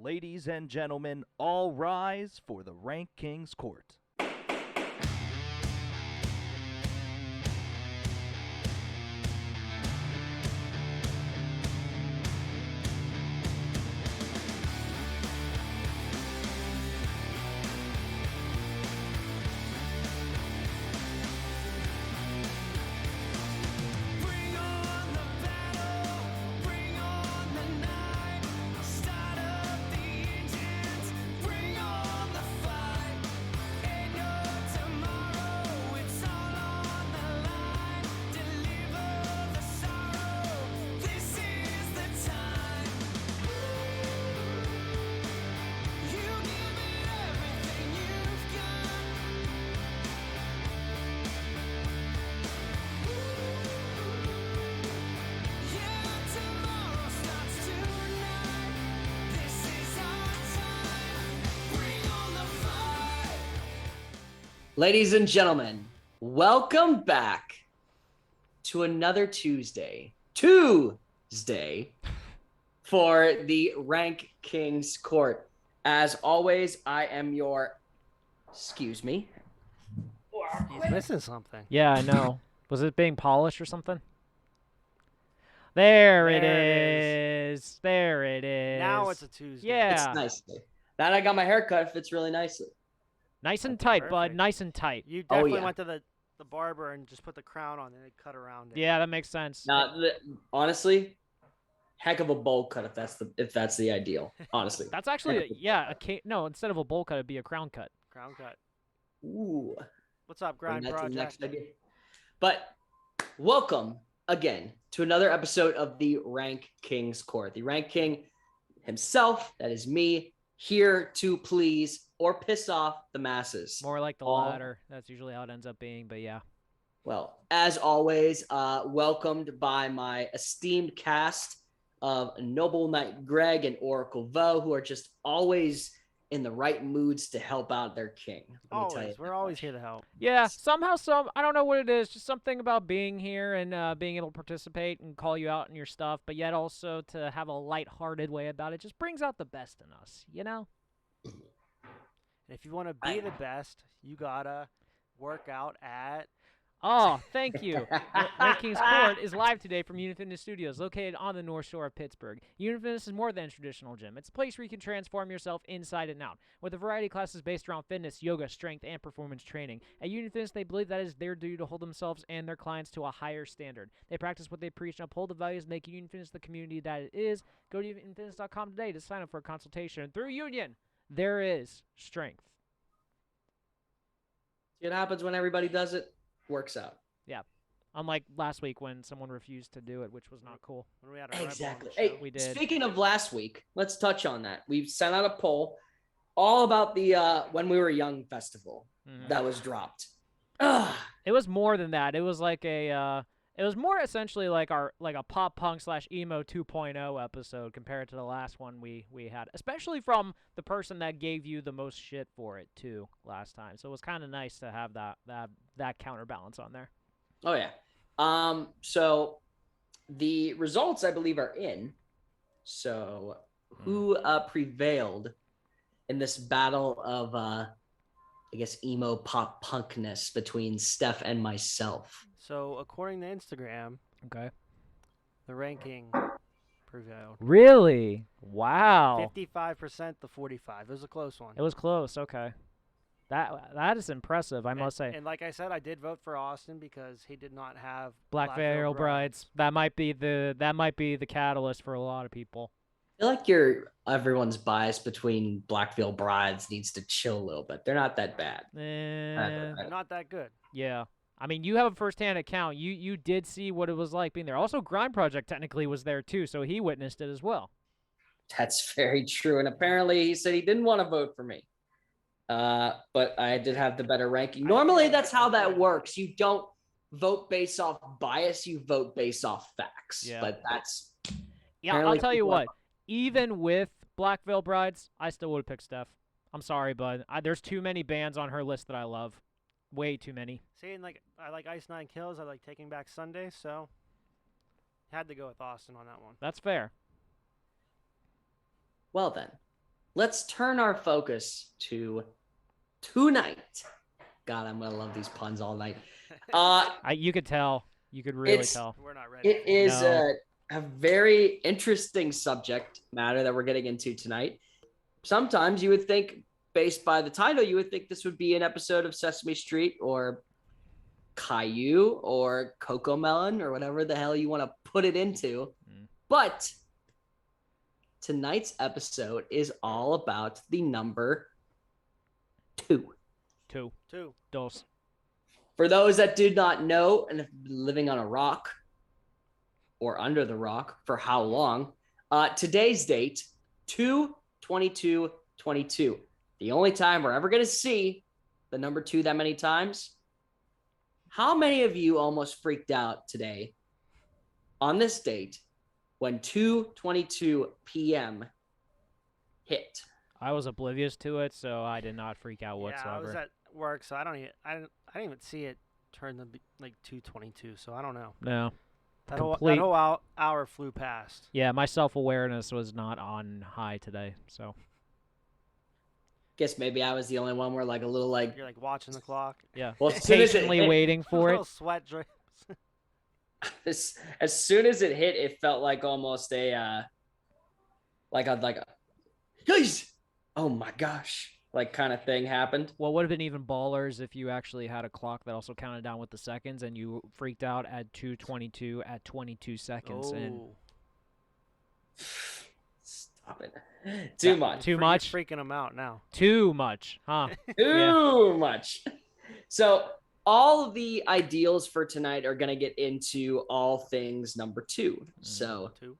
Ladies and gentlemen, all rise for the RankKing's court. Ladies and gentlemen, welcome back to another Tuesday for the RankKing's court. As always, I am your, excuse me. He's missing something. Yeah, I know. Was it being polished or something? There it is. There it is. Now it's a Tuesday. Yeah. It's nicely. Now that I got my hair cut, it fits really nicely. Nice and That's tight, bud. perfect. Nice and tight. You definitely yeah. went to the barber and just put the crown on and it cut around it. Yeah, that makes sense. Honestly, heck of a bowl cut if that's the ideal. Honestly. That's actually, no, instead of a bowl cut, it'd be a crown cut. Crown cut. Ooh. What's up, Bring Grind that to the Project? next idea. But welcome again to another episode of the RankKing's court. The Rank King himself, that is me, here to please or piss off the masses. More like the latter. That's usually how it ends up being, but yeah. Well, as always, welcomed by my esteemed cast of Noble Knight Greg and Oracle Vo, who are just always in the right moods to help out their king. Let me tell you Always. that We're always much. here to help. Yeah, somehow, I don't know what it is, just something about being here and being able to participate and call you out in your stuff, but yet also to have a lighthearted way about it just brings out the best in us, you know? And if you want to be the best, you gotta work out at. Oh, thank you. RankKing's Court is live today from Unit Fitness Studios, located on the North Shore of Pittsburgh. Unit Fitness is more than a traditional gym. It's a place where you can transform yourself inside and out, with a variety of classes based around fitness, yoga, strength, and performance training. At Unit Fitness, they believe that it is their duty to hold themselves and their clients to a higher standard. They practice what they preach and uphold the values that make Unit Fitness the community that it is. Go to unitfitness.com today to sign up for a consultation. Through Union, there is strength. It happens when everybody does it. Works out. Yeah. Unlike last week when someone refused to do it, which was not cool. When we had our Exactly. Red Bull on the Hey, show. We did. speaking of last week, let's touch on that. We sent out a poll all about the When We Were Young festival that was dropped. Ugh. It was more than that. It was like it was more essentially like a pop punk / emo 2.0 episode compared to the last one we had, especially from the person that gave you the most shit for it too last time. So it was kind of nice to have that counterbalance on there. Oh yeah. So the results I believe are in. So who prevailed in this battle of I guess emo pop punkness between Steph and myself? So according to Instagram, Okay. the ranking prevailed. Really? Wow. 55% to 45. It was a close one. It was close. Okay. That is impressive, I must say. And like I said, I did vote for Austin because he did not have Black Veil Brides. That might be the catalyst for a lot of people. I feel like everyone's bias between Black Veil Brides needs to chill a little bit. They're not that bad. Eh, They're not that good. yeah. I mean, you have a first-hand account. You did see what it was like being there. Also, Grind Project technically was there too, so he witnessed it as well. That's very true. And apparently he said he didn't want to vote for me. But I did have the better ranking. Normally that's how that works. You don't vote based off bias, you vote based off facts. Yeah. But that's Yeah, I'll apparently tell you people what. Even with Black Veil Brides, I still would have picked Steph. I'm sorry, bud. There's too many bands on her list that I love. Way too many. See, and like I like Ice Nine Kills. I like Taking Back Sunday, so had to go with Austin on that one. That's fair. well then. let's turn our focus to tonight. God, I'm gonna love these puns all night. You could tell. You could really tell. We're not ready. It is No. a very interesting subject matter that we're getting into tonight. Sometimes you would think, based by the title, you would think this would be an episode of Sesame Street or Caillou or Cocomelon or whatever the hell you want to put it into. But tonight's episode is all about the number 2. Two. Dos. For those that do not know and have been living on a rock or under the rock for how long, today's date, 2/22/22. The only time we're ever going to see the number 2 that many times. How many of you almost freaked out today on this date when 2:22 p.m. hit? I was oblivious to it, so I did not freak out whatsoever. Yeah, I was at work, so I didn't even see it turn to like 2:22. So I don't know. No. That whole hour flew past. Yeah, my self-awareness was not on high today, so. Guess maybe I was the only one where like a little like You're like watching the clock. Yeah. Well, as soon as it Patiently hit- waiting for Little it. sweat drips. as soon as it hit, it felt like almost a guys, oh my gosh, like kind of thing happened. What would have been even ballers if you actually had a clock that also counted down with the seconds and you freaked out at 2:22 at 22 seconds in. Oh. Stop it. Too much. Too much? Freaking them out now. Too much, huh? Too much. So all of the ideals for tonight are going to get into all things number 2. So Two.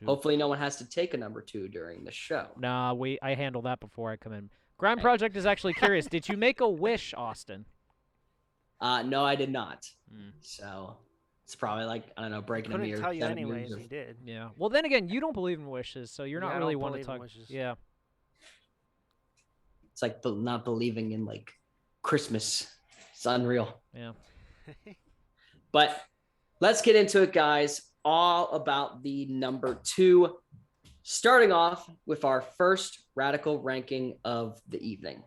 hopefully no one has to take a number 2 during the show. Nah, I handle that before I come in. Grind Project is actually curious. Did you make a wish, Austin? No, I did not. Mm. So it's probably like, I don't know, breaking a Couldn't mirror. tell you 7 anyways. years of- He did. Yeah. Well, then again, you don't believe in wishes, so you're Yeah, not I really don't one to believe in talk. wishes. Yeah. It's like not believing in like Christmas. It's unreal. Yeah. But let's get into it, guys. All about the number 2. Starting off with our first radical ranking of the evening.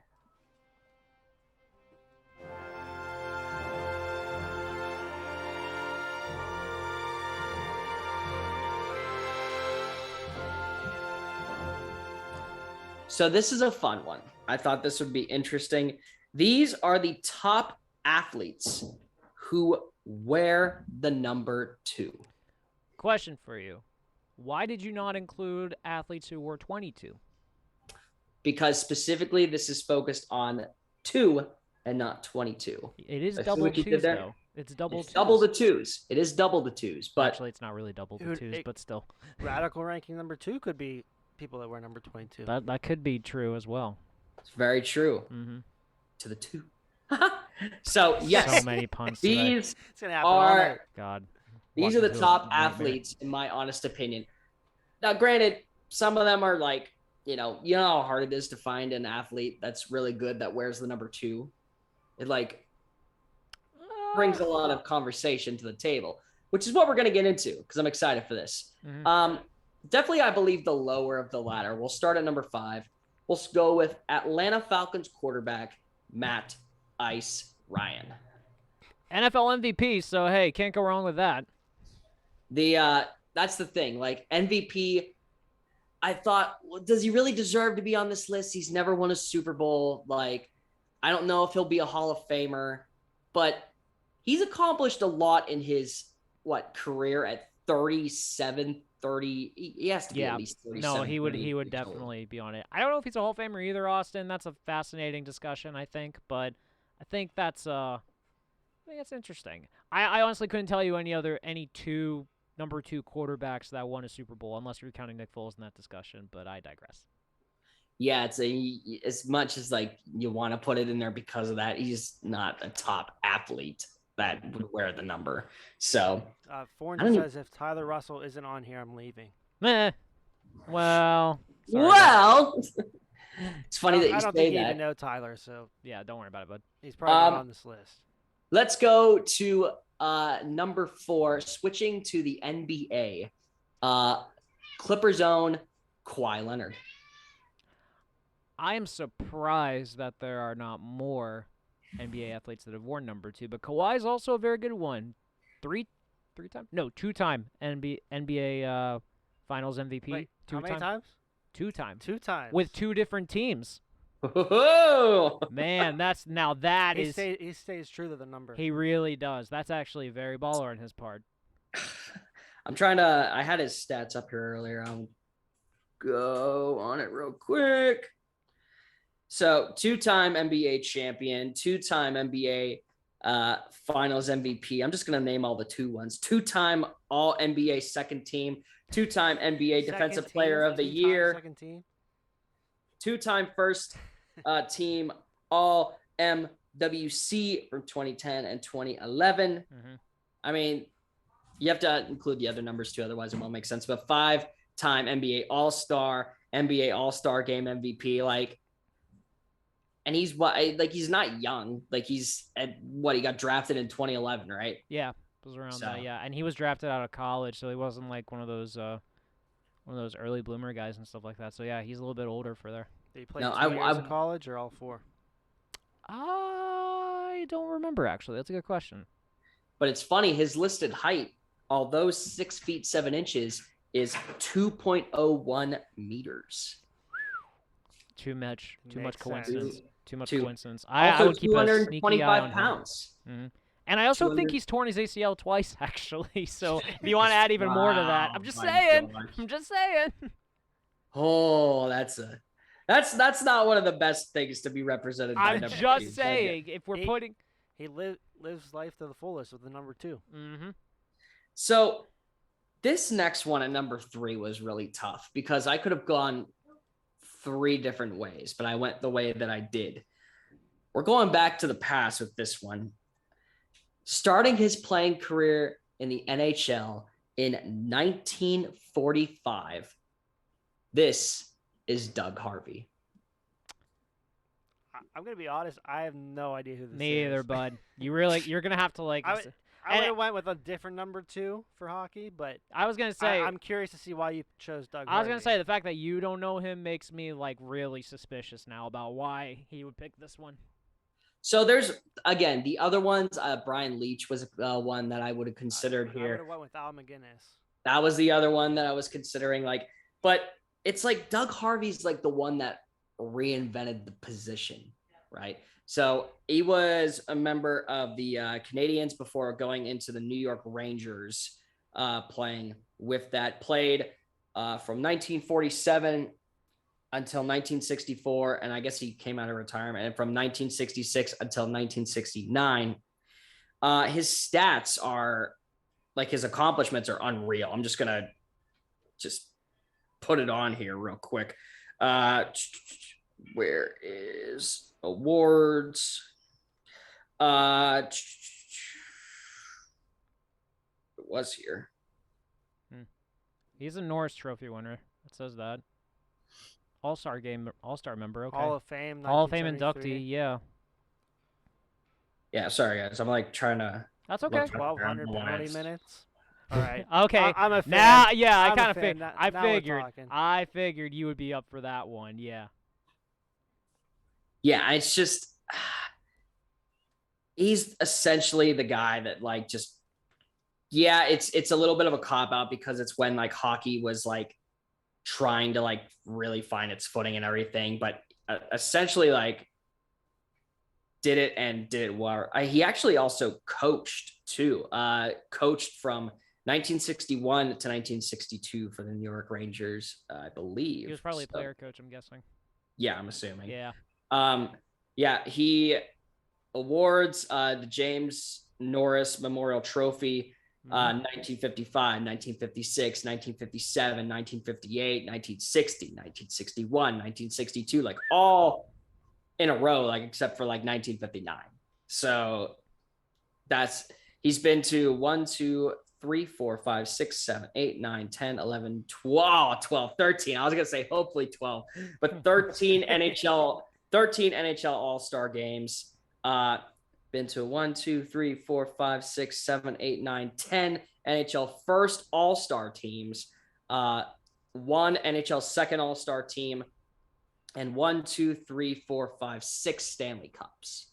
So this is a fun one. I thought this would be interesting. These are the top athletes who wear the number 2. Question for you. Why did you not include athletes who were 22? Because specifically this is focused on 2 and not 22. It is I see double what you did twos, there. though. It's double It's twos. double the 2s. It is double the 2s, but Actually, it's not really double the Dude, twos, but still. Radical ranking number 2 could be people that wear number 22. That could be true as well. it's very true. Mm-hmm. To the 2. So, yes, So many puns today. these It's gonna happen all night. are God. these Walking are the through a top nightmare. athletes in my honest opinion. Now, granted, some of them are like, you know how hard it is to find an athlete that's really good that wears the number 2. It like brings a lot of conversation to the table, which is what we're going to get into because I'm excited for this. Mhm. Definitely, I believe the lower of the ladder. We'll start at number 5. We'll go with Atlanta Falcons quarterback Matt Ice Ryan. NFL MVP, so hey, can't go wrong with that. That's the thing. Like MVP, I thought, well, does he really deserve to be on this list? He's never won a Super Bowl. Like, I don't know if he'll be a Hall of Famer, but he's accomplished a lot in his career at 37, 30. He has to be Yeah. at least 37. No, he would 38 he would years old. definitely be on it. I don't know if he's a Hall of Famer either, Austin. That's a fascinating discussion, I think, but I think that's interesting. I honestly couldn't tell you any number 2 quarterbacks that won a Super Bowl unless you're counting Nick Foles in that discussion, but I digress. Yeah, as much as like you want to put it in there because of that, he's not a top athlete that would wear the number. So I Foreigner don't says if Tyler Russell isn't on here, I'm leaving. Meh. Well, sorry, well, it's funny that you I don't say think you that. even know Tyler, so yeah, don't worry about it, bud. he's probably not on this list. Let's go to number 4, switching to the NBA. Clippers own Kawhi Leonard. I am surprised that there are not more NBA athletes that have worn number 2, but Kawhi is also a very good one. Two-time NBA Finals MVP. Wait, how many Two-time? times? 2 times. 2 times. With 2 different teams. Oh, Man, that he is. he stays true to the number. He really does. That's actually very baller on his part. I'm trying to. I had his stats up here earlier. I'll go on it real quick. So, 2-time NBA champion, 2-time NBA Finals MVP. I'm just gonna name all the 2 ones. 2-time All NBA second team, 2-time NBA Defensive Player of the Year, Second team. 2-time first team All MWC from 2010 and 2011. Mm-hmm. I mean, you have to include the other numbers too, otherwise it won't make sense. But 5-time NBA All-Star, NBA All-Star Game MVP, and he's he's not young. Like he's he got drafted in 2011, right? Yeah, it was around that. Yeah, and he was drafted out of college, so he wasn't like one of those early bloomer guys and stuff like that. So yeah, he's a little bit older for there. Did he play No, 2 years of college or all 4? I don't remember actually. That's a good question. But it's funny, his listed height, although 6 feet 7 inches, is 2.01 meters. Too much Makes coincidence. sense. Too much Two. coincidence. I Also, would keep a sneaky eye 225 on him. pounds. Mm-hmm. And I also 200 think he's torn his ACL twice, actually. So if you want to add even more to that, I'm just saying. I'm just saying. Oh, that's not one of the best things to be represented by I'm number just 2. saying. If we're putting. He lives life to the fullest with the number 2. Mm-hmm. So this next one at number 3 was really tough because I could have gone 3 different ways, but I went the way that I did. We're going back to the past with this one. Starting his playing career in the NHL in 1945, this is Doug Harvey. I'm gonna be honest. I have no idea who this is. Me either, bud. You're gonna have to like. I would have went with a different number 2 for hockey, but I was gonna say. I'm curious to see why you chose Doug. I was gonna Harvey. say the fact that you don't know him makes me like really suspicious now about why he would pick this one. So there's, again, the other ones. Brian Leach was one that I would have considered I here. would have went with Al McGinnis. That was the other one that I was considering. But it's like Doug Harvey's like the one that reinvented the position, right? So he was a member of the Canadiens before going into the New York Rangers, playing with that. Played from 1947 until 1964, and I guess he came out of retirement. And from 1966 until 1969, his stats are his accomplishments are unreal. I'm just gonna put it on here real quick. Where is awards? It was here. He's a Norris Trophy winner. It says that. All-Star member. Okay. Hall of Fame. Hall of Fame 1973. inductee. Yeah. Yeah, sorry guys. I'm trying to. That's okay. 1,200 penalty minutes. All right. Okay. I'm a fan. Now, yeah, I'm I a kind of fan. figured. Now I we're figured. talking. I figured you would be up for that one. Yeah. Yeah, it's just he's essentially the guy that it's a little bit of a cop out because it's when hockey was trying to really find its footing and everything, but essentially did it well. He actually also coached too. Coached from 1961 to 1962 for the New York Rangers, I believe. He was probably a player coach, I'm guessing. Yeah, I'm assuming. Yeah. He awards the James Norris Memorial Trophy, 1955, 1956, 1957, 1958, 1960, 1961, 1962, all in a row, except for 1959. So he's been to 1, 2, 3, 4, 5, 6, 7, 8, 9, 10, 11, 12, 13. I was going to say hopefully 12, but 13 NHL All-Star games. Been to 1, 2, 3, 4, 5, 6, 7, 8, 9, 10 NHL first All-Star teams. One NHL second All-Star team. and 6 Stanley Cups.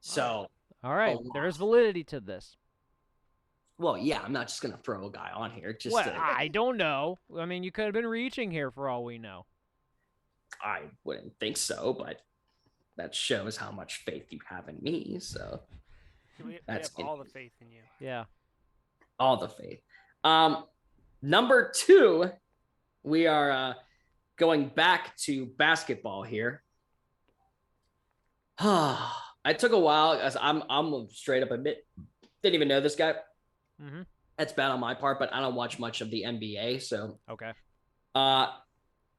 So, All right, a there's lot. validity to this. Well, yeah, I'm not just gonna throw a guy on here. Just Well, to, I don't know. I mean, you could have been reaching here for all we know. I wouldn't think so, but that shows how much faith you have in me. So We that's have all the faith in you. Yeah. all the faith. Number 2, we are going back to basketball here. I took a while as I'm straight up admit didn't even know this guy. Mm-hmm. That's bad on my part, but I don't watch much of the NBA. So Okay.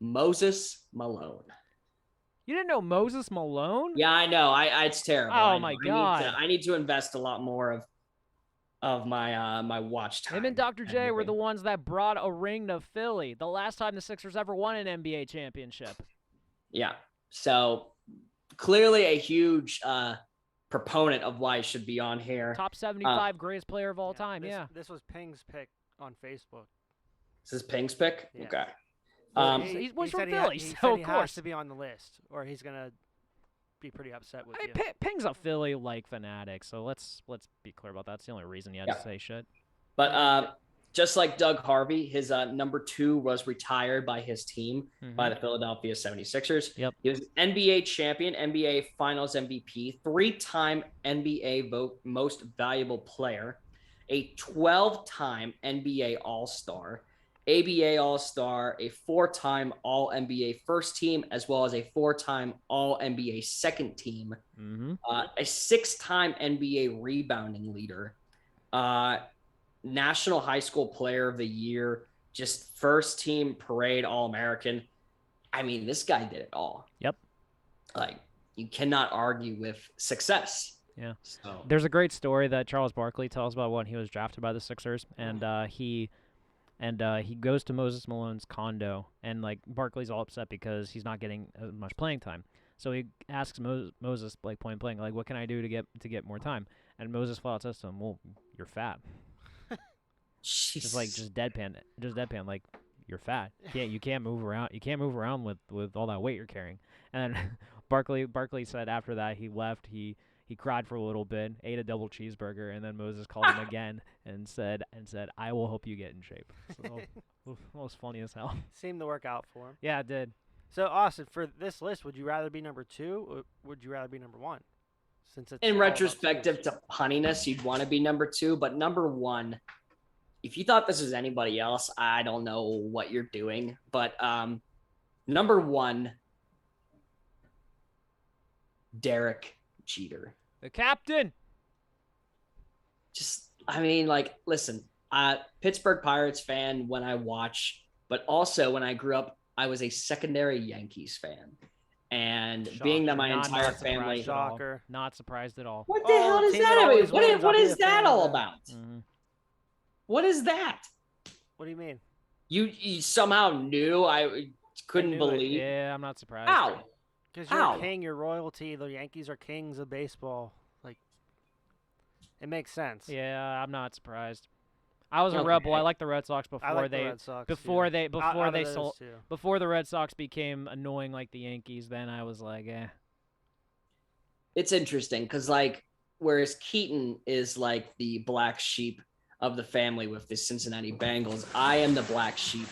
Moses Malone. You didn't know Moses Malone? Yeah, I know. It's terrible. Oh I know. my God. I need to invest a lot more of my my watch time. Him and Dr. J were the ones that brought a ring to Philly. The last time the Sixers ever won an NBA championship. Yeah. So clearly a huge proponent of why it should be on here. Top 75 greatest player of all time. This was Ping's pick on Facebook. This is Ping's pick? Yeah. Okay. He was from said Philly, he so said of he course. has to be on the list, or he's gonna be pretty upset with you. Ping's a Philly fanatic, so let's be clear about that. That's the only reason he had to say shit. But just like Doug Harvey, his number 2 was retired by his team, by the Philadelphia 76ers. Yep. He was NBA champion, NBA Finals MVP, 3-time NBA most valuable player, a 12-time NBA All-Star, ABA All-Star, a 4-time All-NBA first team, as well as a 4-time All-NBA second team, a 6-time NBA rebounding leader, National High School Player of the Year, just first team parade All-American. I mean, this guy did it all. Yep. Like, you cannot argue with success. Yeah. So. There's a great story that Charles Barkley tells about when he was drafted by the Sixers, and he goes to Moses Malone's condo, and like Barkley's all upset because he's not getting much playing time. So he asks Moses like point blank, like, what can I do to get more time? And Moses flat out says to him, well, you're fat. Just deadpan, like, you're fat. You can't move around. You can't move around with all that weight you're carrying. And then Barkley said after that he left, he cried for a little bit, ate a double cheeseburger, and then Moses called him again and said, I will help you get in shape. So that was funny as hell. Seemed to work out for him. Yeah, it did. So Austin, for this list, would you rather be number 2 or would you rather be number 1? Since it's in all about retrospective schools. to punniness, you'd want to be number 2, but number 1, if you thought this was anybody else, I don't know what you're doing. But number 1, Derek Jeter. The captain. Just, I mean, like, listen, Pittsburgh Pirates fan when I watch, but also when I grew up, I was a secondary Yankees fan. And being that my entire family, Shocker. Not surprised at all. what the hell does that mean? What is that all about? What is that? What do you mean? You somehow knew? I couldn't believe. Yeah, I'm not surprised. How? Because you're a king, you're royalty. The Yankees are kings of baseball. Like, it makes sense. Yeah, I'm not surprised. I was a rebel. I liked the Red Sox before before the Red Sox became annoying like the Yankees. Then I was like, eh. It's interesting because, like, whereas Keaton is like the black sheep of the family with the Cincinnati Bengals, I am the black sheep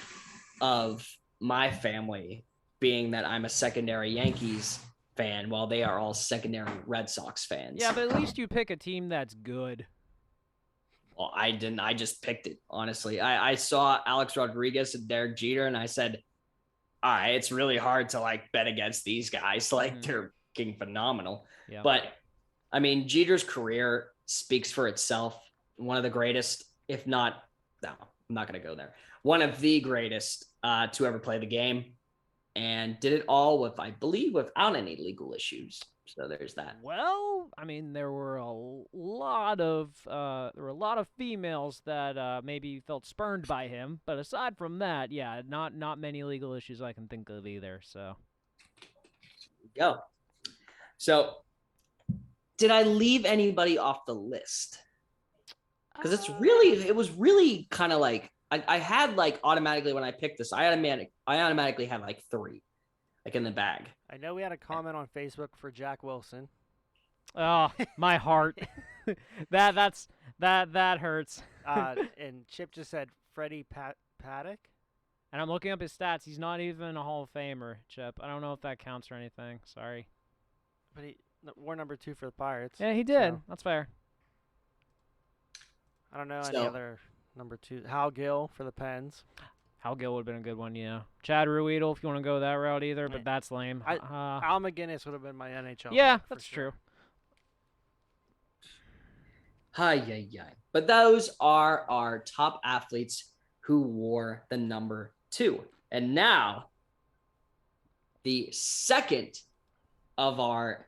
of my family, being that I'm a secondary Yankees fan while they are all secondary Red Sox fans. Yeah, but at least you pick a team that's good. Well, I didn't. I just picked it, honestly. I saw Alex Rodriguez and Derek Jeter, and I said, all right, it's really hard to, like, bet against these guys. Like, they're fucking phenomenal. Yeah. But, I mean, Jeter's career speaks for itself. One of the greatest, if not, no, I'm not going to go there. One of the greatest to ever play the game, and did it all with, I believe, without any legal issues. So there's that. Well, I mean, there were a lot of females that maybe felt spurned by him, but aside from that, yeah, not many legal issues I can think of either. So, go. So, did I leave anybody off the list? Because it was really kind of like I had, like, automatically when I picked this, I automatically had like 3. like in the bag. I know we had a comment on Facebook for Jack Wilson. Oh, my heart. that hurts. And Chip just said Freddie Paddock. And I'm looking up his stats. He's not even a Hall of Famer, Chip. I don't know if that counts or anything. Sorry. But he wore number 2 for the Pirates. Yeah, he did. So, That's fair. I don't know any other number 2. Hal Gill for the Pens. Hal Gill would have been a good one, yeah. Chad Ruedel, if you want to go that route either, but that's lame. Al McGinnis would have been my NHL. Yeah, pick, that's sure. true. Hi. But those are our top athletes who wore the number 2. And now, the second of our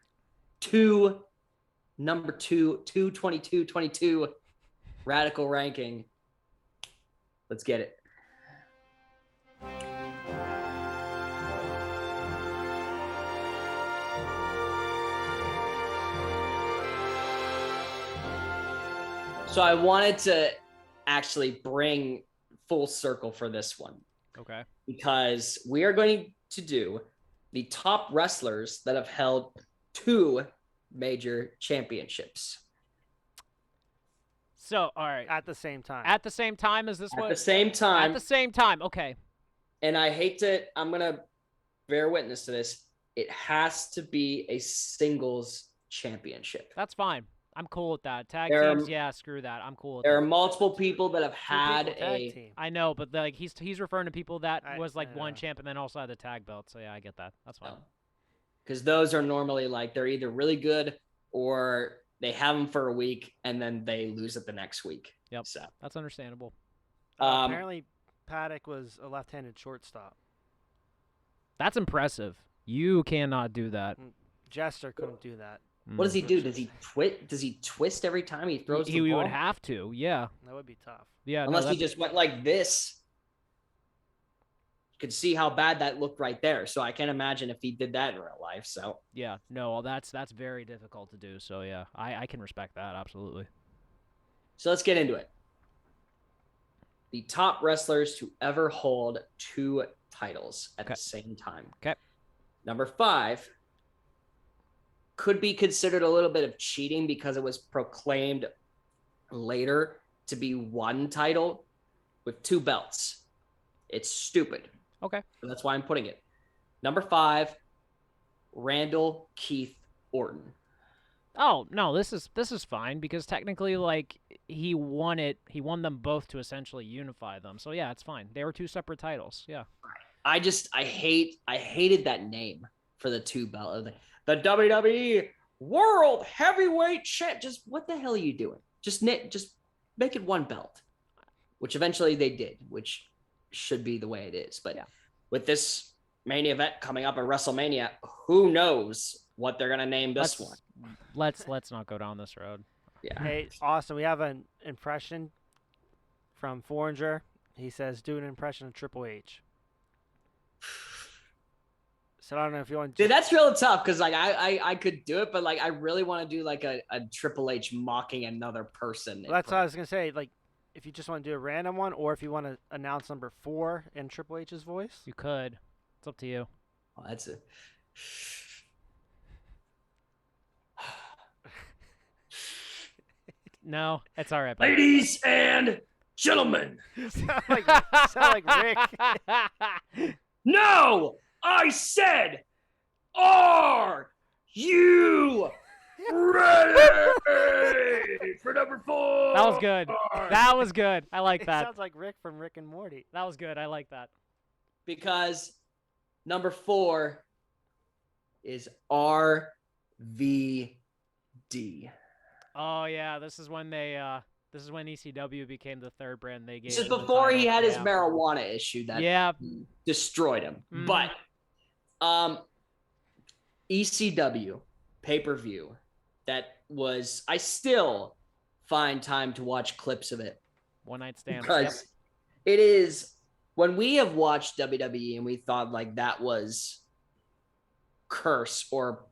number 222 radical ranking. Let's get it. So I wanted to actually bring full circle for this one. Okay. Because we are going to do the top wrestlers that have held 2 major championships. So, all right. At the same time. At the same time as this At one? the same time. At the same time. Okay. And I'm going to bear witness to this. It has to be a singles championship. That's fine. I'm cool with that. Tag teams, yeah, screw that. I'm cool with There that. are multiple people that have had a team. I know, but like he's referring to people that was like I one know. champ and then also had the tag belt. So yeah, I get that. That's fine. Because those are normally like they're either really good or they have them for a week and then they lose it the next week. Yep. So That's understandable. Apparently, Paddock was a left-handed shortstop. That's impressive. You cannot do that. Jester couldn't do that. what does he do? Does he twist every time he throws the He ball? would have to, yeah. That would be tough. Yeah. Unless he just went like this. You could see how bad that looked right there. So I can't imagine if he did that in real life. So yeah, no, that's very difficult to do. So yeah, I can respect that, absolutely. So let's get into it. The top wrestlers to ever hold 2 titles at the same time. Okay. Number 5 could be considered a little bit of cheating because it was proclaimed later to be 1 title with 2 belts. It's stupid. Okay. So that's why I'm putting it. Number 5, Randall Keith Orton. Oh, no, this is fine because technically like he won them both to essentially unify them. So yeah, it's fine. They were 2 separate titles. Yeah. I hated that name for the 2 belt. The WWE World Heavyweight Champ. Just what the hell are you doing? Just make it 1 belt, which eventually they did, which should be the way it is. But with this main event coming up at WrestleMania, who knows what they're gonna name this one? Let's not go down this road. Yeah. Hey, Austin, we have an impression from Foreigner. He says, do an impression of Triple H. So I don't know if you want to... Dude, that's real tough because like I could do it, but like I really want to do like a Triple H mocking another person. Well, that's what I was gonna say. Like, if you just want to do a random one, or if you want to announce number 4 in Triple H's voice. You could. It's up to you. Oh, that's it. No, it's all right. Buddy. Ladies and gentlemen. sound like Rick. No, I said, are you ready for number 4? That was good. That was good. I like that. Sounds like Rick from Rick and Morty. That was good. I like that. Because number 4 is RVD. Oh yeah, this is when ECW became the 3rd brand they gave. This is him the before he title. had his Yeah. marijuana issue that destroyed him. Mhm. But ECW pay-per-view that was, I still find time to watch clips of it. One night stand. Because it is, when we have watched WWE and we thought like that was curse or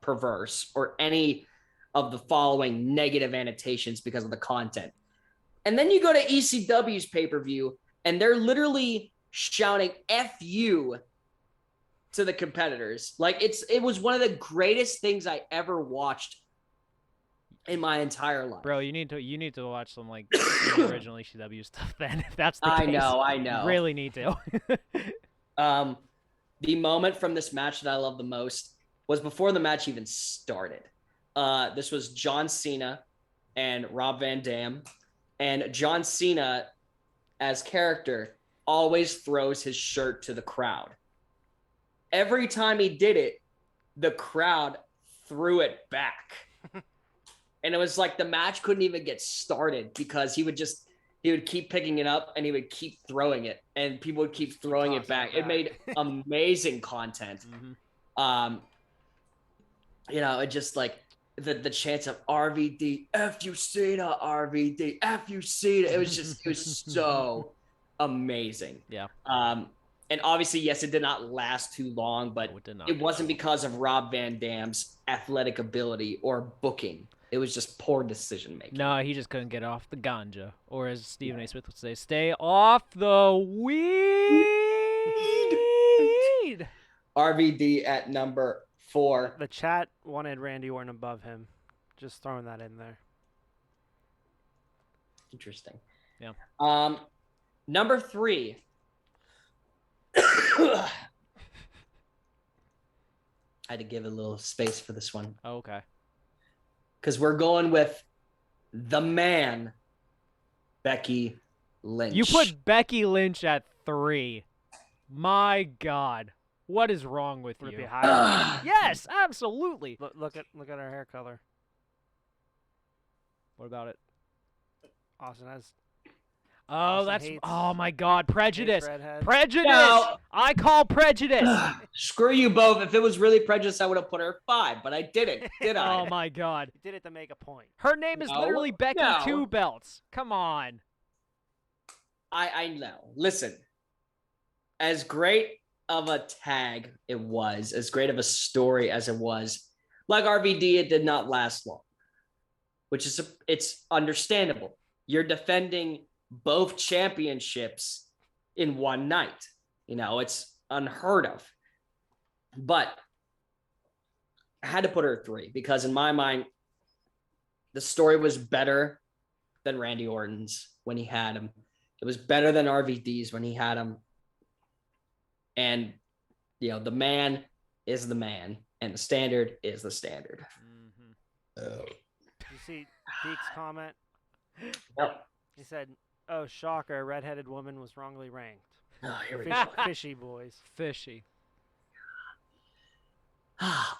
perverse or any of the following negative annotations because of the content. And then you go to ECW's pay-per-view and they're literally shouting F you to the competitors. Like it was one of the greatest things I ever watched in my entire life. Bro, you need to watch some like the original ECW stuff then. If that's the I case, know. you really need to. The moment from this match that I love the most was before the match even started. This was John Cena and Rob Van Dam, and John Cena, as character, always throws his shirt to the crowd. Every time he did it, the crowd threw it back. And it was like the match couldn't even get started because he would keep picking it up and he would keep throwing it and people would keep throwing it back. It made amazing content. It just like the chants of RVD, F you Cena, RVD, F you Cena. It was so amazing. Yeah. And obviously, yes, it did not last too long, but it wasn't because of Rob Van Dam's athletic ability or booking. It was just poor decision making. No, he just couldn't get off the ganja, or as Stephen A. Smith would say, stay off the weed. RVD at number 4. The chat wanted Randy Orton above him. Just throwing that in there. Interesting. Yeah. Number 3. I had to give a little space for this one. Oh, okay. Because we're going with the man, Becky Lynch. You put Becky Lynch at 3. My God. What is wrong with Would it you? be higher? Yes, absolutely. Look at her hair color. What about it? Austin has. Oh, Austin that's hates- oh my God, prejudice. redheads. Prejudice. No. I call prejudice. Screw you both. If it was really prejudice, I would have put her at 5, but I didn't. Did I? Oh my God. You did it to make a point. Her name is No, literally Becky no. Two Belts. Come on. I know. Listen, as great of a tag it was, as great of a story as it was, like RVD, it did not last long, which is it's understandable. You're defending both championships in one night. It's unheard of. But I had to put her at 3 because in my mind, the story was better than Randy Orton's when he had him. It was better than RVD's when he had him. And, the man is the man and the standard is the standard. You see Deke's comment? Yep. He said, "Oh, shocker! A redheaded woman was wrongly ranked." Oh, here we go. Fishy boys. Fishy.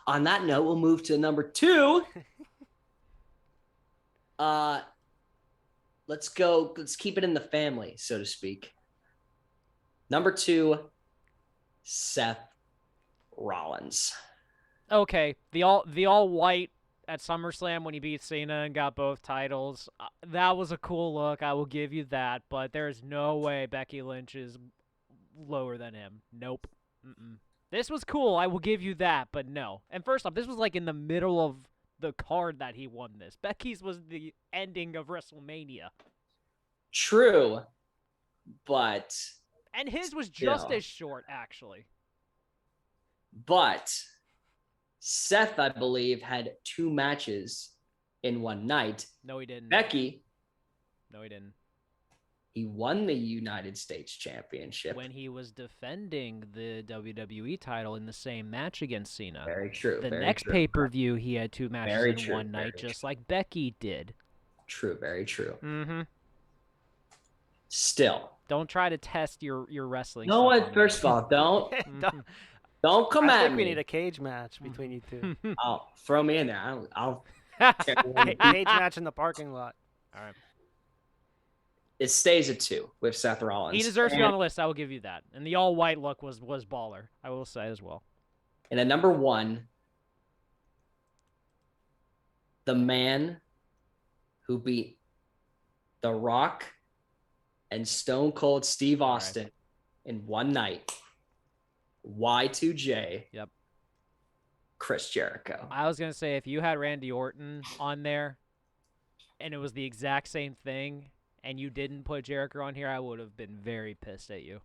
On that note, we'll move to number 2. Let's go. Let's keep it in the family, so to speak. Number 2, Seth Rollins. Okay, the all white at SummerSlam when he beat Cena and got both titles. That was a cool look. I will give you that. But there is no way Becky Lynch is lower than him. Nope. This was cool. I will give you that. But no. And first off, this was like in the middle of the card that he won this. Becky's was the ending of WrestleMania. True, but And his was just as short, actually. But Seth, I believe, had 2 matches in one night. No, he didn't. Becky, No, he didn't. he won the United States Championship. When he was defending the WWE title in the same match against Cena. Very true. The very next true. pay-per-view, he had 2 matches Very in true, one night, very just like Becky did. True, very true. Mm-hmm. Still. Don't try to test your wrestling. No stuff one, on first of me. all, don't Don't- don't come I at think me. we need a cage match between you two. I'll throw me in there. I'll Cage match in the parking lot. All right. It stays at 2 with Seth Rollins. He deserves to be And- on the list. I will give you that. And the all-white look was baller. I will say as well. And at number 1, the man who beat The Rock and Stone Cold Steve Austin in one night, Y2J. Yep. Chris Jericho. I was gonna say if you had Randy Orton on there, and it was the exact same thing, and you didn't put Jericho on here, I would have been very pissed at you.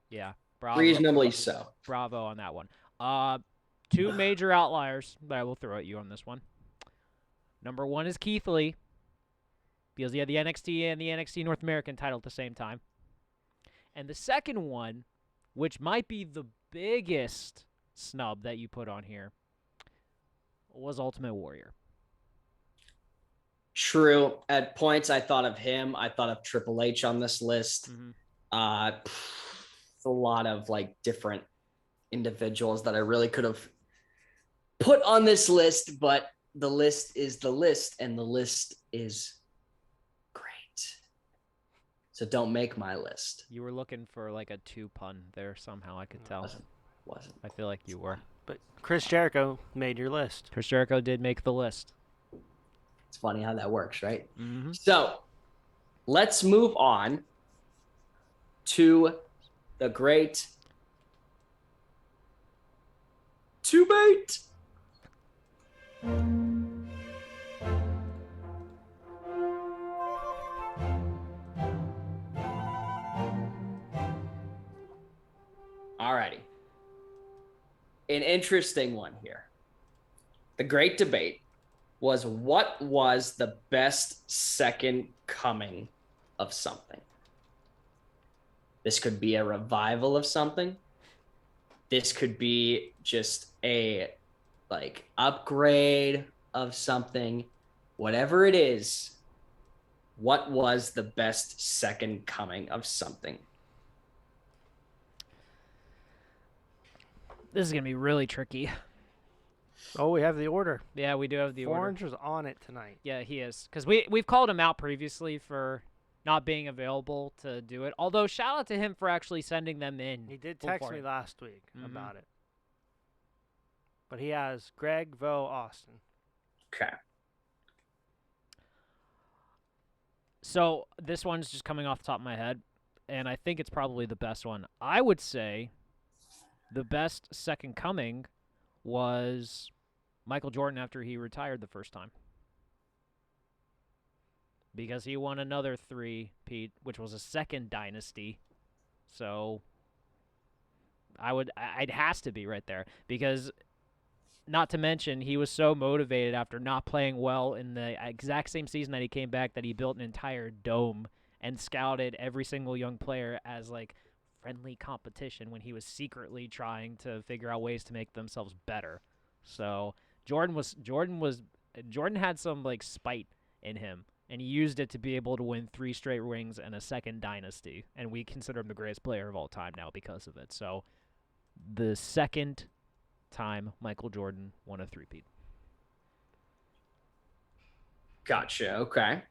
Yeah. Bravo. Reasonably so. Bravo on that one. Two major outliers that I will throw at you on this one. Number one is Keith Lee, because he had the NXT and the NXT North American title at the same time. And the second one, which might be the biggest snub that you put on here, was Ultimate Warrior. True. At points, I thought of him. I thought of Triple H on this list. It's a lot of like different individuals that I really could have put on this list, but the list is the list, and the list is great. So don't make my list. You were looking for like a 2 pun there somehow, I could tell. Wasn't. I feel like you were. But Chris Jericho made your list. Chris Jericho did make the list. It's funny how that works, right? Mm-hmm. So let's move on to the great debate. Alrighty. An interesting one here. The great debate was, what was the best second coming of something? This could be a revival of something. This could be just a like upgrade of something. Whatever it is, what was the best second coming of something? This is going to be really tricky. Oh, we have the order. Yeah, we do have the order. Orange is on it tonight. Yeah, he is. Because we've called him out previously for not being available to do it. Although, shout out to him for actually sending them in. He did text before me it. last week about it. But he has Greg, Vo, Austin. Okay. So, this one's just coming off the top of my head, and I think it's probably the best one. I would say the best second coming was Michael Jordan after he retired the first time. Because he won another 3-peat, which was a second dynasty. So it has to be right there. Because, not to mention, he was so motivated after not playing well in the exact same season that he came back that he built an entire dome and scouted every single young player as like friendly competition when he was secretly trying to figure out ways to make themselves better. So Jordan had some like spite in him, and he used it to be able to win 3 straight rings and a second dynasty, and we consider him the greatest player of all time now because of it. So the second time Michael Jordan won a 3-peat. Gotcha. Okay.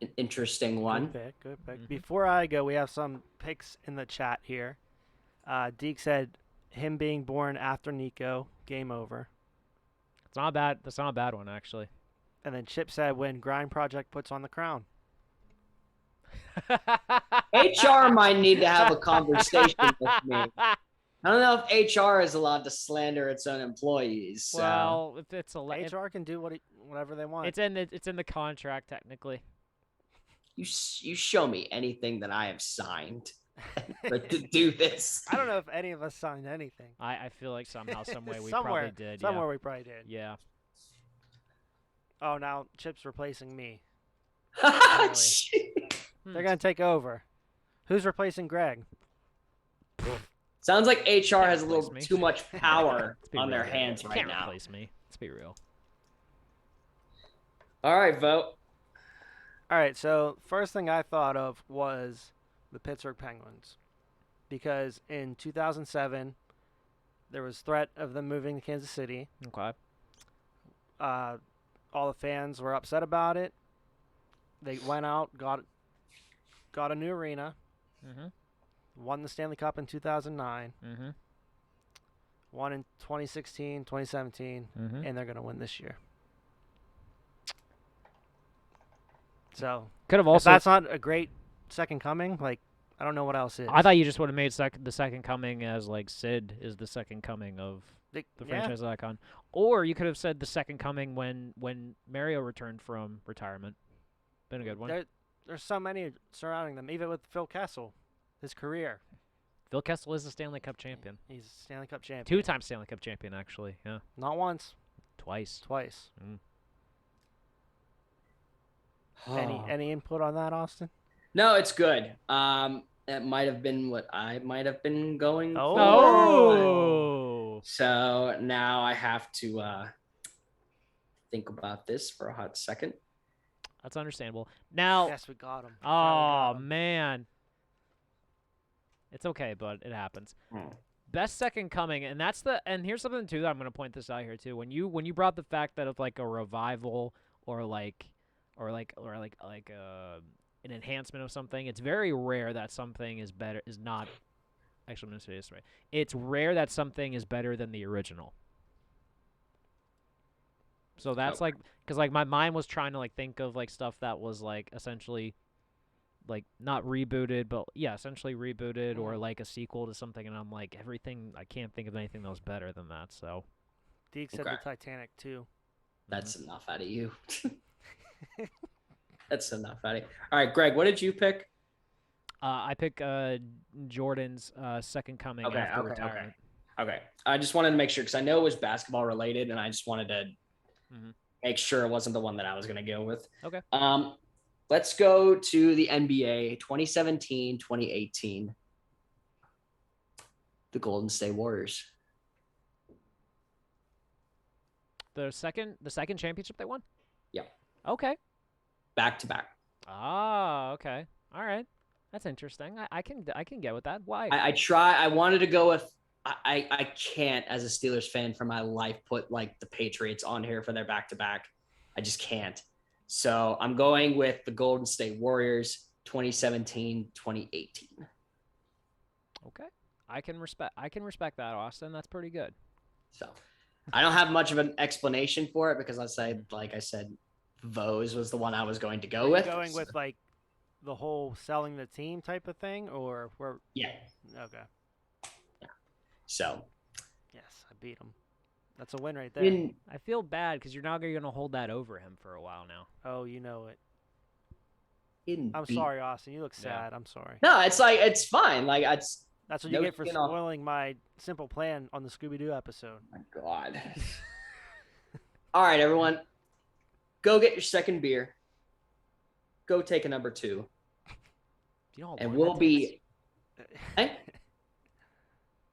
An interesting one. Good pick. Before I go, we have some picks in the chat here. Deke said him being born after Nico, game over. It's not bad. That's not a bad one, actually. And then Chip said when Grind Project puts on the crown. HR might need to have a conversation with me. I don't know if HR is allowed to slander its own employees. So. Well, if it's HR can do whatever they want. It's in the contract technically. You show me anything that I have signed to do this. I don't know if any of us signed anything. I feel like somehow, some way we somewhere, probably did. Somewhere yeah. we probably did. Yeah. Oh, now Chip's replacing me. Shit. They're going to take over. Who's replacing Greg? Sounds like HR has a replace little me. too much power Let's be on their real. hands You right can't now. replace me. Let's be real. All right, vote. All right, so first thing I thought of was the Pittsburgh Penguins. Because in 2007, there was threat of them moving to Kansas City. Okay. All the fans were upset about it. They went out, got a new arena, won the Stanley Cup in 2009, won in 2016, 2017, and they're going to win this year. So Could have if also. that's not a great second coming, like, I don't know what else is. I thought you just would have made the second coming as like Sid is the second coming of the franchise icon, or you could have said the second coming when Mario returned from retirement. Been a good one. There's so many surrounding them, even with Phil Kessel, his career. Phil Kessel is a Stanley Cup champion. He's a Stanley Cup champion. 2-time Stanley Cup champion, actually. Yeah. Not once. Twice. Twice. Mm. Any input on that, Austin? No, it's good. That might have been what I might have been going for. Oh. So now I have to think about this for a hot second. That's understandable. Now. Yes, we got him. Oh man. It's okay, but it happens. Best second coming, and here's something too that I'm gonna point this out here too. When you brought the fact that of like a revival or an enhancement of something, it's very rare that something is not. Actually, I'm gonna say this right. It's rare that something is better than the original. So that's like, because like my mind was trying to like think of like stuff that was like essentially like not rebooted, but yeah, essentially rebooted or like a sequel to something, and I'm like, I can't think of anything that was better than that. So Deke said the Titanic too. That's enough out of you. That's enough out of you. All right, Greg, what did you pick? I pick Jordan's second coming after retirement. Okay. I just wanted to make sure because I know it was basketball related, and I just wanted to make sure it wasn't the one that I was going to go with. Okay. Let's go to the NBA 2017-2018. The Golden State Warriors. The second championship they won? Yeah. Okay. Back to back. Ah, okay. All right. That's interesting. I can get with that. Why? I wanted to go with I can't, as a Steelers fan for my life, put like the Patriots on here for their back to back. I just can't. So I'm going with the Golden State Warriors 2017-2018. Okay. I can respect that, Austin. That's pretty good. So I don't have much of an explanation for it because like I said, Vose was the one I was going to go with. Going with like the whole selling the team type of thing, or where? Yeah. Okay. Yeah. So. Yes, I beat him. That's a win right there. I feel bad because you're now going to hold that over him for a while now. Oh, you know it. I'm sorry, Austin. You look sad. Yeah. I'm sorry. No, it's fine. Like that's what you get for spoiling my simple plan on the Scooby-Doo episode. Oh my God. All right, everyone. Go get your second beer. Go take a number 2. And we'll be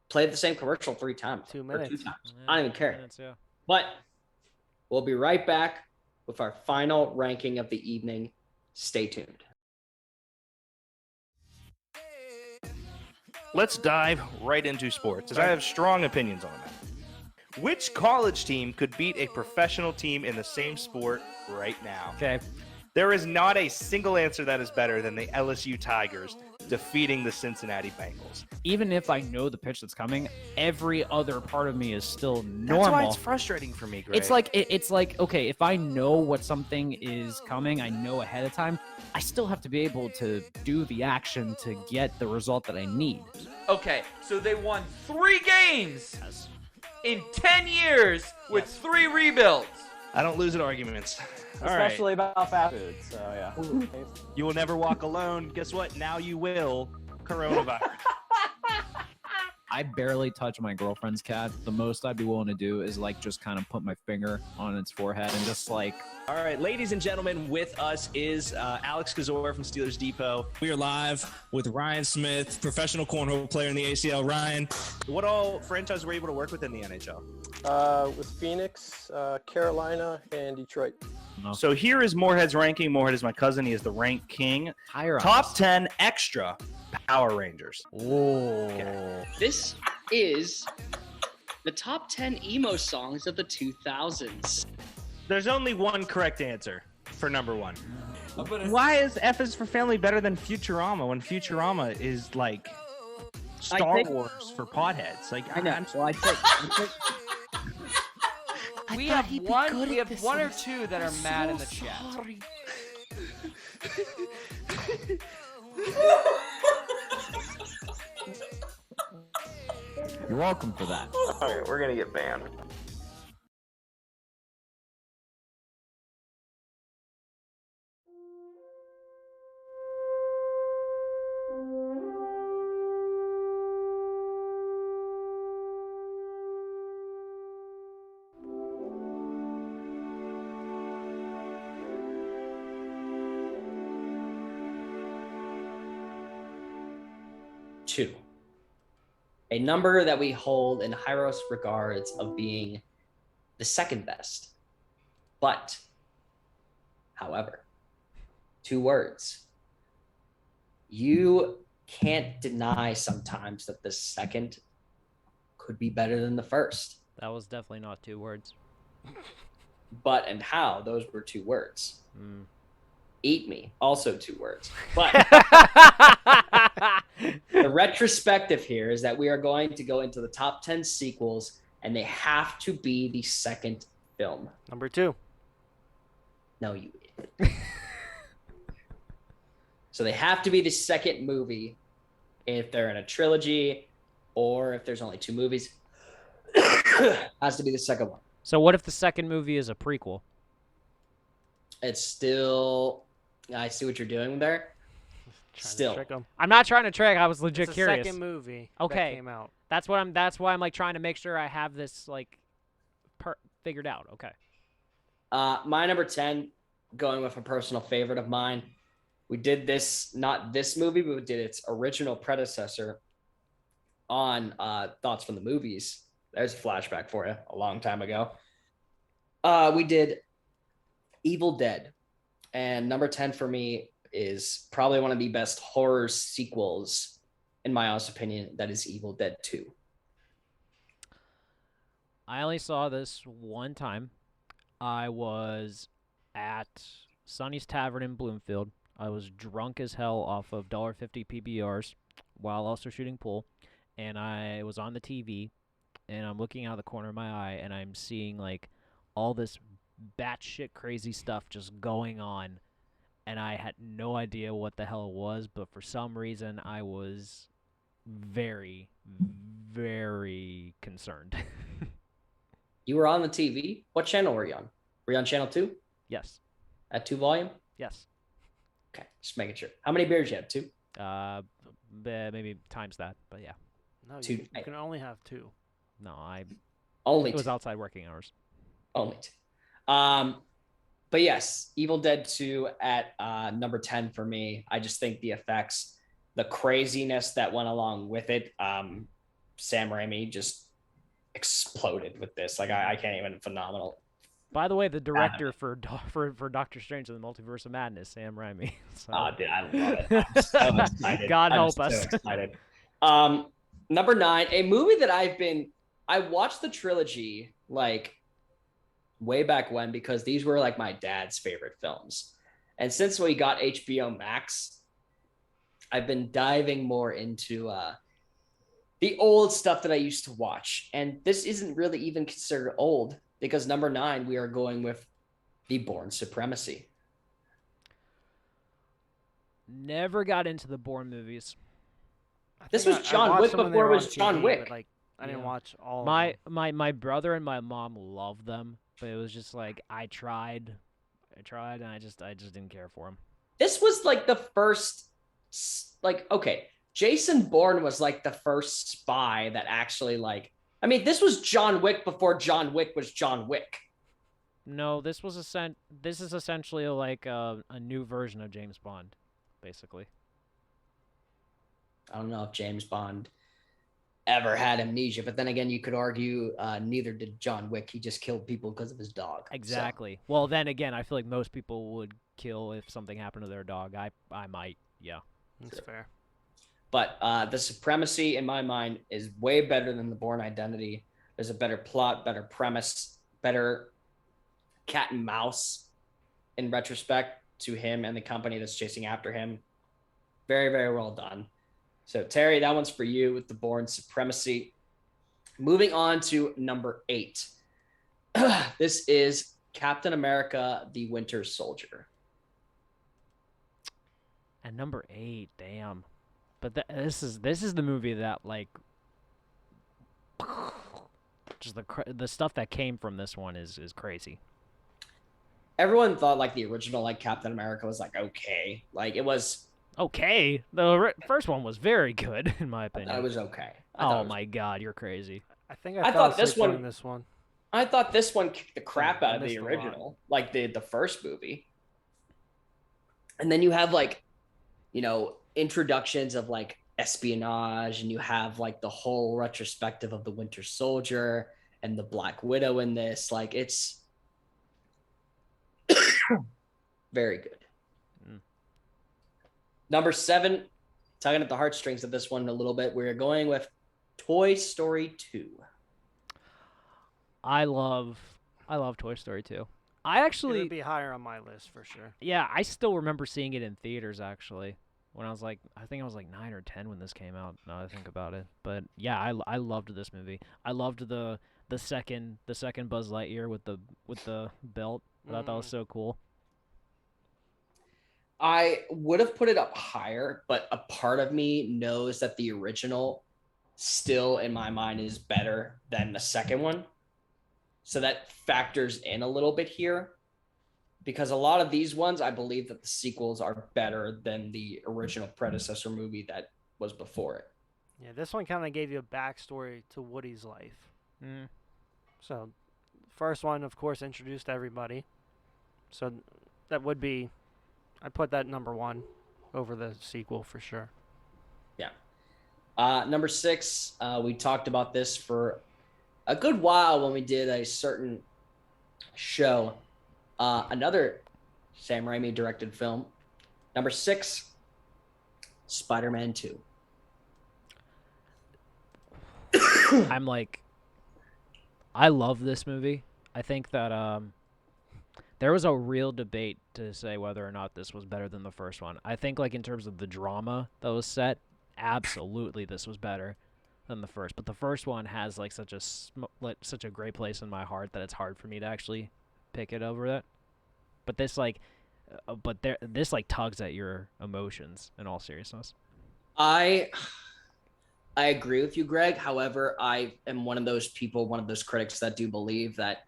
play the same commercial 3 times. 2 minutes. 2 times. I don't even care. Minutes, yeah. But we'll be right back with our final ranking of the evening. Stay tuned. Let's dive right into sports, as I have strong opinions on that. Which college team could beat a professional team in the same sport right now? Okay. There is not a single answer that is better than the LSU Tigers defeating the Cincinnati Bengals. Even if I know the pitch that's coming, every other part of me is still normal. That's why it's frustrating for me, Greg. It's like okay, if I know what something is coming, I know ahead of time, I still have to be able to do the action to get the result that I need. Okay, so they won 3 games in 10 years with 3 rebuilds. I don't lose at arguments. Especially about fast food, so yeah. You will never walk alone. Guess what? Now you will. Coronavirus. I barely touch my girlfriend's cat. The most I'd be willing to do is like just kind of put my finger on its forehead and just like. All right, ladies and gentlemen, with us is Alex Kazor from Steelers Depot. We are live with Ryan Smith, professional cornhole player in the ACL. Ryan, what all franchises were you able to work with in the NHL? With Phoenix, Carolina, and Detroit. No. So here is Moorhead's ranking. Moorhead is my cousin. He is the rank king. Higher Top 10 extra Power Rangers. Oh. Okay. This is the top 10 emo songs of the 2000s. There's only one correct answer for number 1. Why is F is for Family better than Futurama when Futurama is like Star Wars for potheads? Like I know. I think We have one or two that are mad in the chat. You're welcome for that. All right, we're gonna get banned. 2. A number that we hold in high regards of being the second best. But, however, 2 words. You can't deny sometimes that the second could be better than the first. That was definitely not 2 words. But and how, those were 2 words. Eat me, also 2 words. But the retrospective here is that we are going to go into the top 10 sequels, and they have to be the second film. Number 2. No, you idiot. So they have to be the second movie if they're in a trilogy, or if there's only 2 movies. Has to be the second one. So what if the second movie is a prequel? It's still... I see what you're doing there. Still. I'm not trying to trick. I was legit It's curious. Second movie. Okay. That came out. That's why I'm like trying to make sure I have this like figured out. Okay. My number 10, going with a personal favorite of mine. We did this, not this movie, but we did its original predecessor on Thoughts from the Movies. There's a flashback for you, a long time ago. We did Evil Dead. And number 10 for me is probably one of the best horror sequels, in my honest opinion. That is Evil Dead 2. I only saw this one time. I was at Sonny's Tavern in Bloomfield. I was drunk as hell off of $1.50 PBRs while also shooting pool. And I was on the TV, and I'm looking out of the corner of my eye, and I'm seeing like all this batshit crazy stuff just going on. And I had no idea what the hell it was, but for some reason I was very, very concerned. You were on the TV? What channel were you on? Were you on channel 2? Yes. At 2 volume? Yes. Okay, just making sure. How many beers you have? 2? Maybe times that, but yeah. No, 2. You can only have 2. No, Only it was 2. outside working hours. Only 2. But yes, Evil Dead 2 at number 10 for me. I just think the effects, the craziness that went along with it, Sam Raimi just exploded with this. Like I can't even, phenomenal. By the way, the director for Doctor Strange and the Multiverse of Madness, Sam Raimi. So. Oh, dude, I love it. I'm so excited. God help us. So excited. Number 9, a movie that I watched the trilogy like way back when, because these were like my dad's favorite films. And since we got HBO Max, I've been diving more into the old stuff that I used to watch. And this isn't really even considered old, because number 9, we are going with The Bourne Supremacy. Never got into the Bourne movies. This was John Wick before it was John Wick. Like, I didn't watch all my of them. my brother and my mom loved them, but it was just like I tried, and I just didn't care for them. This was like the first, like, okay, Jason Bourne was like the first spy that actually like, I mean, this was John Wick before John Wick was John Wick. No, this is essentially like a new version of James Bond, basically. I don't know if James Bond ever had amnesia, but then again, you could argue neither did John Wick. He just killed people because of his dog. Exactly. So. Well, then again, I feel like most people would kill if something happened to their dog. I might, yeah. That's fair. But the Supremacy, in my mind, is way better than the Bourne Identity. There's a better plot, better premise, better cat and mouse in retrospect to him and the company that's chasing after him. Very, very well done. So, Terry, that one's for you with the Bourne Supremacy. Moving on to number 8. This is Captain America, the Winter Soldier. And number 8, damn. But this is the movie that, like, just the stuff that came from this one is crazy. Everyone thought, like, the original, like, Captain America was, like, okay. Like, it was... Okay. The first one was very good, in my opinion. I thought it was okay. Oh my God, you're crazy. I think I thought this one. I thought this one kicked the crap out of the original, like the first movie. And then you have like, you know, introductions of like espionage, and you have like the whole retrospective of the Winter Soldier and the Black Widow in this. Like, it's very good. Number 7, tugging at the heartstrings of this one a little bit, we're going with Toy Story 2. I love Toy Story 2. I actually it would be higher on my list for sure. Yeah, I still remember seeing it in theaters actually. When I was like, I think I was like 9 or 10 when this came out. Now that I think about it, but yeah, I loved this movie. I loved the second Buzz Lightyear with the belt. I thought that was so cool. I would have put it up higher, but a part of me knows that the original still in my mind is better than the second one. So that factors in a little bit here, because a lot of these ones, I believe that the sequels are better than the original predecessor movie that was before it. Yeah, this one kind of gave you a backstory to Woody's life. So, first one, of course, introduced everybody. So that would be, I'd put that number 1 over the sequel for sure. Yeah. Number 6, we talked about this for a good while when we did a certain show. Another Sam Raimi directed film. Number 6, Spider-Man 2. I love this movie. I think that there was a real debate to say whether or not this was better than the first one. I think like in terms of the drama that was set, absolutely this was better than the first. But the first one has like such a great place in my heart that it's hard for me to actually pick it over that. But this this tugs at your emotions in all seriousness. I agree with you, Greg. However, I am one of those people, one of those critics that do believe that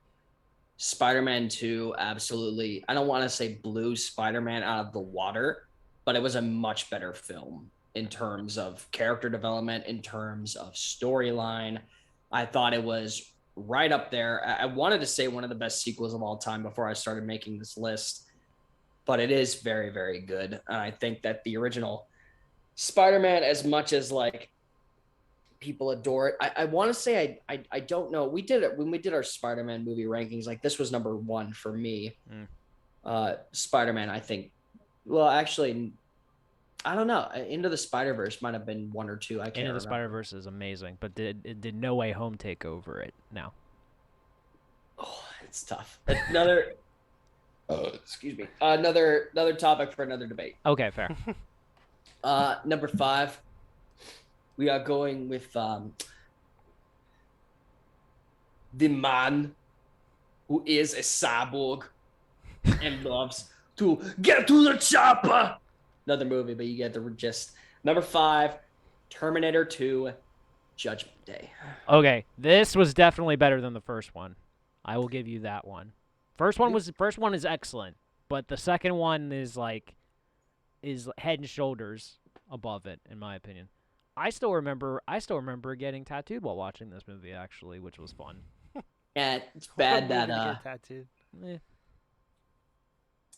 Spider-Man 2 absolutely, I don't want to say blew Spider-Man out of the water, but it was a much better film in terms of character development, in terms of storyline. I thought it was right up there. I wanted to say one of the best sequels of all time before I started making this list, but it is very, very good. And I think that the original Spider-Man, as much as like people adore it, I want to say I don't know. We did it when we did our Spider-Man movie rankings. Like, this was number 1 for me. Spider-Man, I think. Well, actually, I don't know. Into the Spider-Verse might have been 1 or 2. I can't remember. Into the Spider-Verse is amazing, but did No Way Home take over it now? Oh, it's tough. Another. Excuse me. Another topic for another debate. Okay, fair. Number 5, we are going with the man who is a cyborg and loves to get to the chopper. Another movie, but you get the gist. Number 5, Terminator 2, Judgment Day. Okay, this was definitely better than the first one. I will give you that one. First one is excellent, but the second one is head and shoulders above it, in my opinion. I still remember getting tattooed while watching this movie, actually, which was fun. Yeah, it's bad that get tattooed.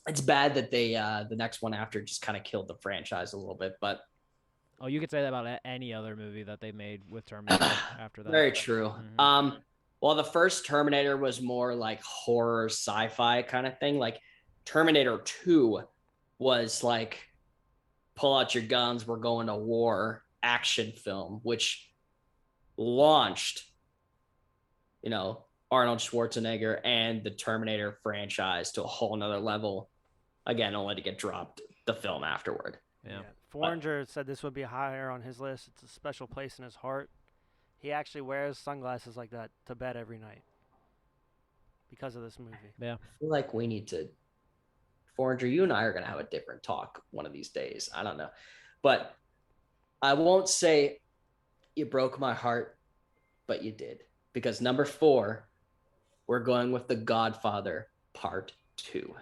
It's bad that they the next one after just kind of killed the franchise a little bit, but you could say that about any other movie that they made with Terminator after that. Very true. Well, the first Terminator was more like horror sci-fi kind of thing. Like, Terminator 2 was like, pull out your guns, we're going to war action film, which launched, Arnold Schwarzenegger and the Terminator franchise to a whole nother level. Again, only to get dropped the film afterward. Yeah. Foreigner said this would be higher on his list. It's a special place in his heart. He actually wears sunglasses like that to bed every night because of this movie. Yeah. I feel like we need to, Foreigner, you and I are going to have a different talk one of these days. I don't know. But I won't say you broke my heart, but you did. Because number 4, we're going with The Godfather Part 2.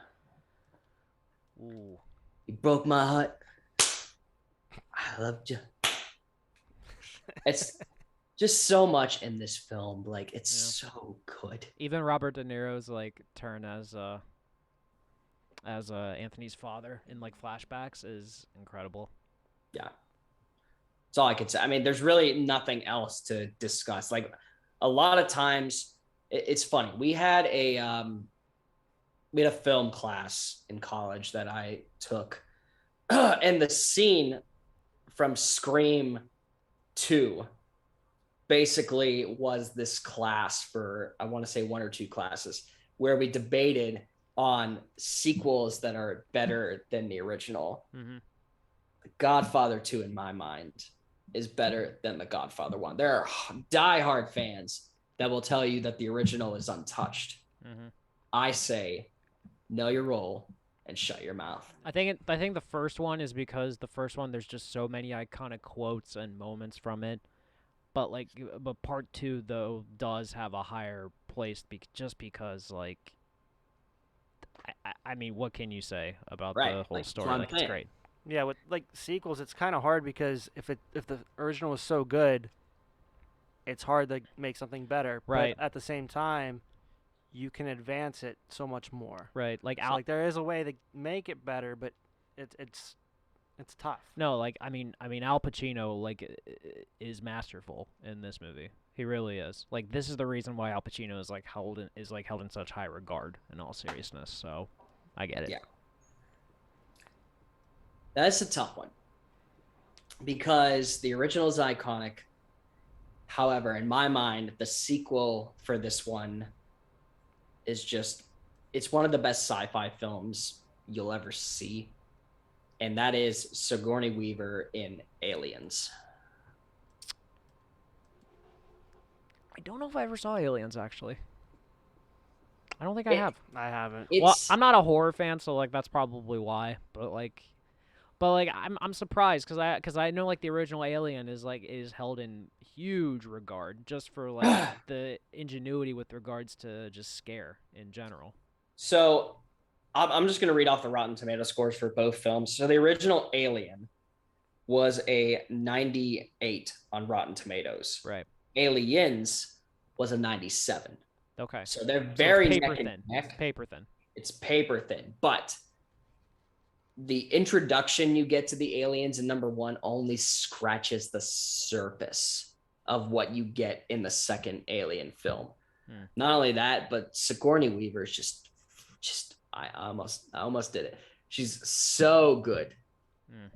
Ooh. You broke my heart. I loved you. It's just so much in this film. Like, it's so good. Even Robert De Niro's turn as Anthony's father in flashbacks is incredible. Yeah. That's all I could say. I mean, there's really nothing else to discuss. Like a lot of times, it's funny. We had a film class in college that I took, and the scene from Scream 2 basically was this class for, I want to say 1 or 2 classes, where we debated on sequels that are better than the original. Mm-hmm. Godfather 2, in my mind, is better than The Godfather 1. There are diehard fans that will tell you that the original is untouched. Mm-hmm. I say, know your role and shut your mouth. I think the first one is because the first one, there's just so many iconic quotes and moments from it. But part 2 though does have a higher place just because I mean, what can you say about the whole story? It's great. Yeah, with sequels, it's kind of hard because if the original was so good, it's hard to make something better. Right. But at the same time, you can advance it so much more. Right. There is a way to make it better, but it's tough. No, I mean Al Pacino is masterful in this movie. He really is. This is the reason why Al Pacino is held in such high regard in all seriousness. So, I get it. Yeah. That's a tough one because the original is iconic. However, in my mind, the sequel for this one is it's one of the best sci-fi films you'll ever see. And that is Sigourney Weaver in Aliens. I don't know if I ever saw Aliens, actually. I don't think I have. I haven't. Well, I'm not a horror fan, so that's probably why. But I'm surprised because I know the original Alien is held in huge regard just for the ingenuity with regards to just scare in general. So I'm just going to read off the Rotten Tomato scores for both films. So the original Alien was a 98 on Rotten Tomatoes. Right. Aliens was a 97. Okay. So they're very paper thin. neck. It's paper thin. It's paper thin, but the introduction you get to the aliens in number 1 only scratches the surface of what you get in the second Alien film. Not only that, but Sigourney Weaver is just I almost did it. She's so good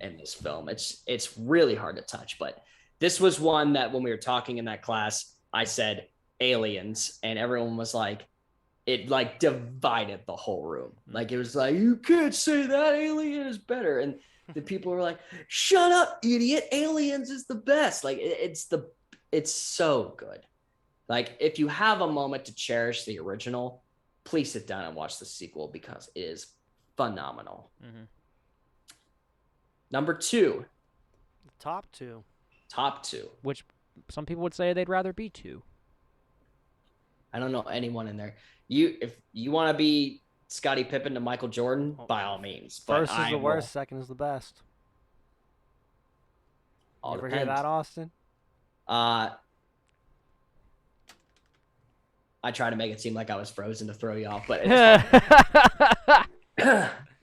in this film. It's really hard to touch, but this was one that when we were talking in that class, I said Aliens, and everyone was it divided the whole room. It was you can't say that, Alien is better. And the people were like, shut up, idiot. Aliens is the best. It's so good. If you have a moment to cherish the original, please sit down and watch the sequel because it is phenomenal. Mm-hmm. Number 2. Top 2. Which some people would say they'd rather be 2. I don't know anyone in there. If you want to be Scottie Pippen to Michael Jordan, by all means. First is the worst, second is the best. You ever hear that, Austin? I try to make it seem like I was frozen to throw you off, but I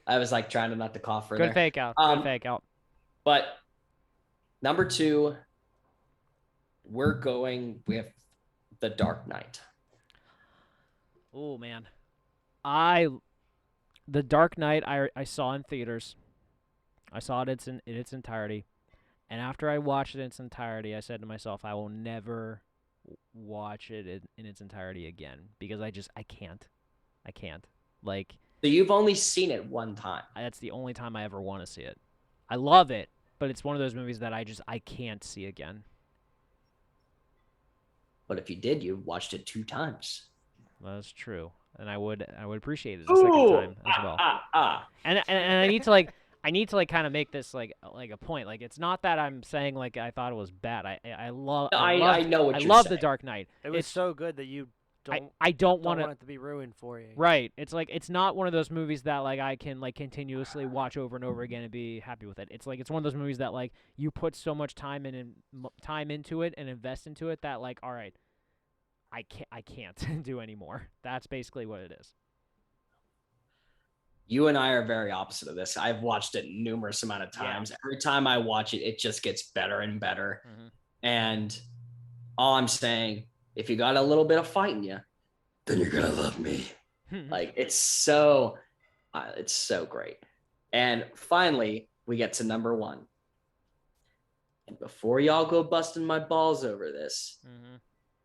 was trying not to cough for Good fake out. Good fake out. But number 2, we're going with The Dark Knight. Oh man, The Dark Knight I saw in theaters. I saw it in its entirety, and after I watched it in its entirety, I said to myself, I will never watch it in its entirety again because I can't. So you've only seen it one time. That's the only time I ever want to see it. I love it, but it's one of those movies that I can't see again. But if you did, you watched it 2 times. That's true, and I would appreciate it a second time as well. And I need to kind of make this like a point. It's not that I'm saying I thought it was bad. I love The Dark Knight. It was so good that you I don't want it to be ruined for you. Right. It's not one of those movies that I can continuously watch over and over again and be happy with it. It's one of those movies that you put so much time into it and invest into it that all right, I can't do anymore. That's basically what it is. You and I are very opposite of this. I've watched it numerous amount of times. Yeah. Every time I watch it, it just gets better and better. Mm-hmm. And all I'm saying, if you got a little bit of fight in you, then you're gonna love me. Like it's so great. And finally, we get to number 1. And before y'all go busting my balls over this,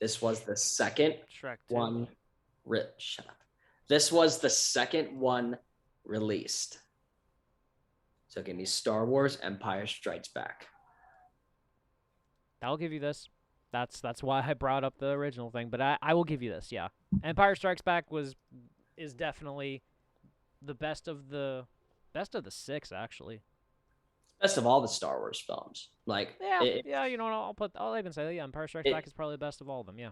this was the second one. Shut up. This was the second one released. So give me Star Wars Empire Strikes Back. I'll give you this. That's why I brought up the original thing, but I will give you this, yeah. Empire Strikes Back is definitely the best of the 6, actually. Best of all the Star Wars films. Like yeah, you know, I'll even say that, yeah, Empire Strikes Back is probably the best of all of them, yeah.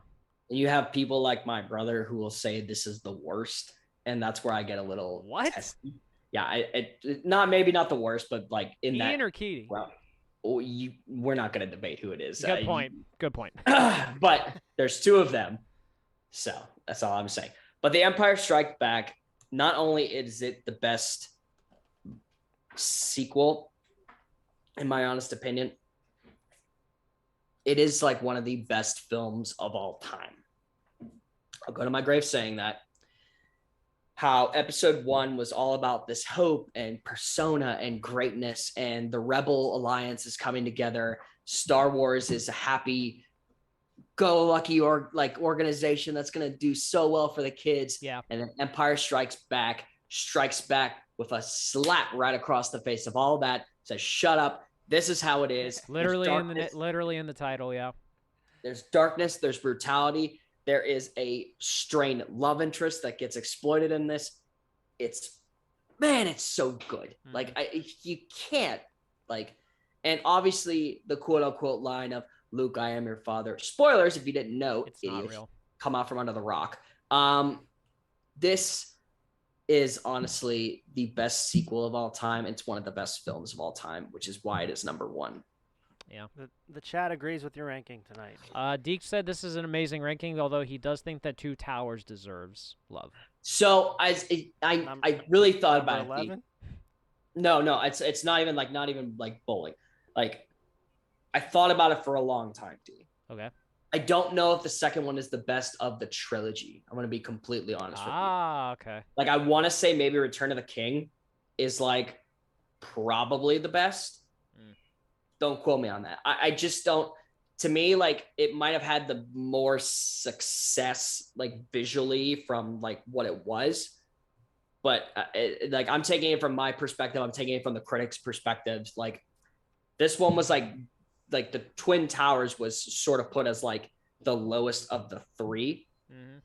You have people like my brother who will say this is the worst, and that's where I get a little testy. Yeah, maybe not the worst, but like in Ian that. Ian or Keating? Well, we're not going to debate who it is. Good point. Good point. But there's 2 of them, so that's all I'm saying. But the Empire Strikes Back, not only is it the best sequel, in my honest opinion, it is like one of the best films of all time. I'll go to my grave saying that. How episode 1 was all about this hope and persona and greatness, and the Rebel Alliance is coming together. Star Wars is a happy-go-lucky organization that's going to do so well for the kids. Yeah. And then Empire Strikes Back with a slap right across the face of all that. Says, "Shut up. This is how it is." Literally in the title, yeah. There's darkness. There's brutality. There is a strained love interest that gets exploited in this. It's so good. Like you can't and obviously the quote unquote line of "Luke, I am your father." Spoilers if you didn't know. It's not real. Come out from under the rock. This is honestly the best sequel of all time. It's one of the best films of all time, which is why it is number 1. Yeah. The chat agrees with your ranking tonight. Deke said this is an amazing ranking, although he does think that Two Towers deserves love. So I really thought about it. 11? No, it's not even like bowling. Like I thought about it for a long time, D. Okay. I don't know if the second one is the best of the trilogy. I'm going to be completely honest with you. Okay. Like I want to say maybe Return of the King is like probably the best. Don't quote me on that. I just don't. To me, like it might have had the more success, like visually from like what it was, but like I'm taking it from my perspective. I'm taking it from the critics' perspectives. Like this one was like the Twin Towers was sort of put as like the lowest of the 3,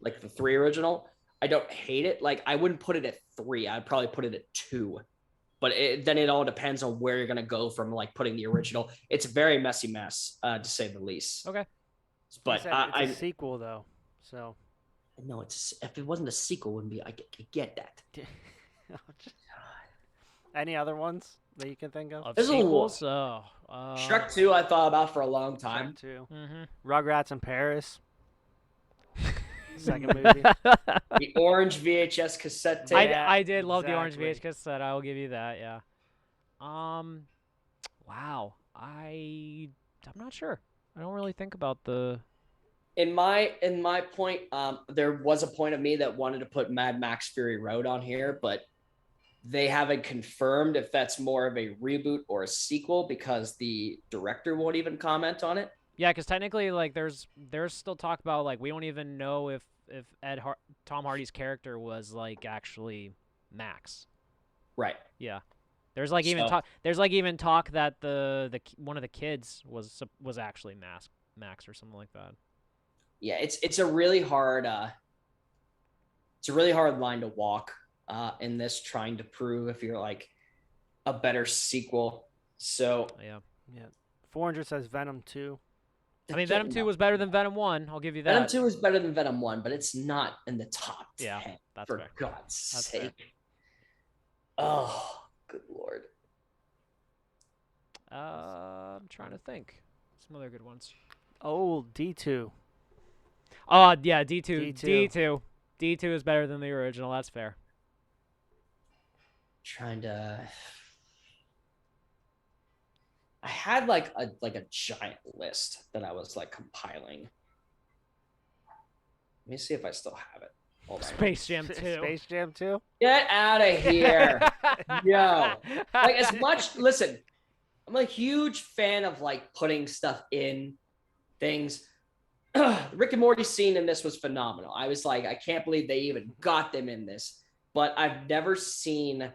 like the 3 original. I don't hate it. Like I wouldn't put it at 3. I'd probably put it at 2. But then it all depends on where you're going to go from like putting the original. It's a very messy mess, to say the least. Okay. But it's a sequel, though. So. No, if it wasn't a sequel, it wouldn't be. I get that. Any other ones that you can think of? There's sequels? Shrek 2 I thought about for a long time. Shrek 2. Mm-hmm. Rugrats in Paris. Second movie. The orange VHS cassette tape. I did love the orange VHS cassette. I will give you that. Yeah. Wow. I'm not sure. I don't really think about the. In my point, there was a point of me that wanted to put Mad Max Fury Road on here, but they haven't confirmed if that's more of a reboot or a sequel because the director won't even comment on it. Yeah, because technically, like, there's still talk about like we don't even know if Tom Hardy's character was like actually Max. Right. Yeah. There's like even talk that the one of the kids was actually Max or something like that. Yeah, it's a really hard line to walk in this, trying to prove if you're like a better sequel. So yeah. 400 says Venom 2. I mean, Venom 2 was better than Venom 1. I'll give you that. Venom 2 was better than Venom 1, but it's not in the top 10. Yeah, that's for fair. God's sake. Fair. Oh, good Lord. I'm trying to think. Some other good ones. Oh, D2. Oh, yeah, D2. D2 is better than the original. That's fair. Trying to. I had like a giant list that I was like compiling. Let me see if I still have it. Hold on. Space Jam 2. Space Jam 2? Get out of here. Yo. Like as much, listen, I'm a huge fan of like putting stuff in things. Rick and Morty scene in this was phenomenal. I was like, I can't believe they even got them in this. But I've never seen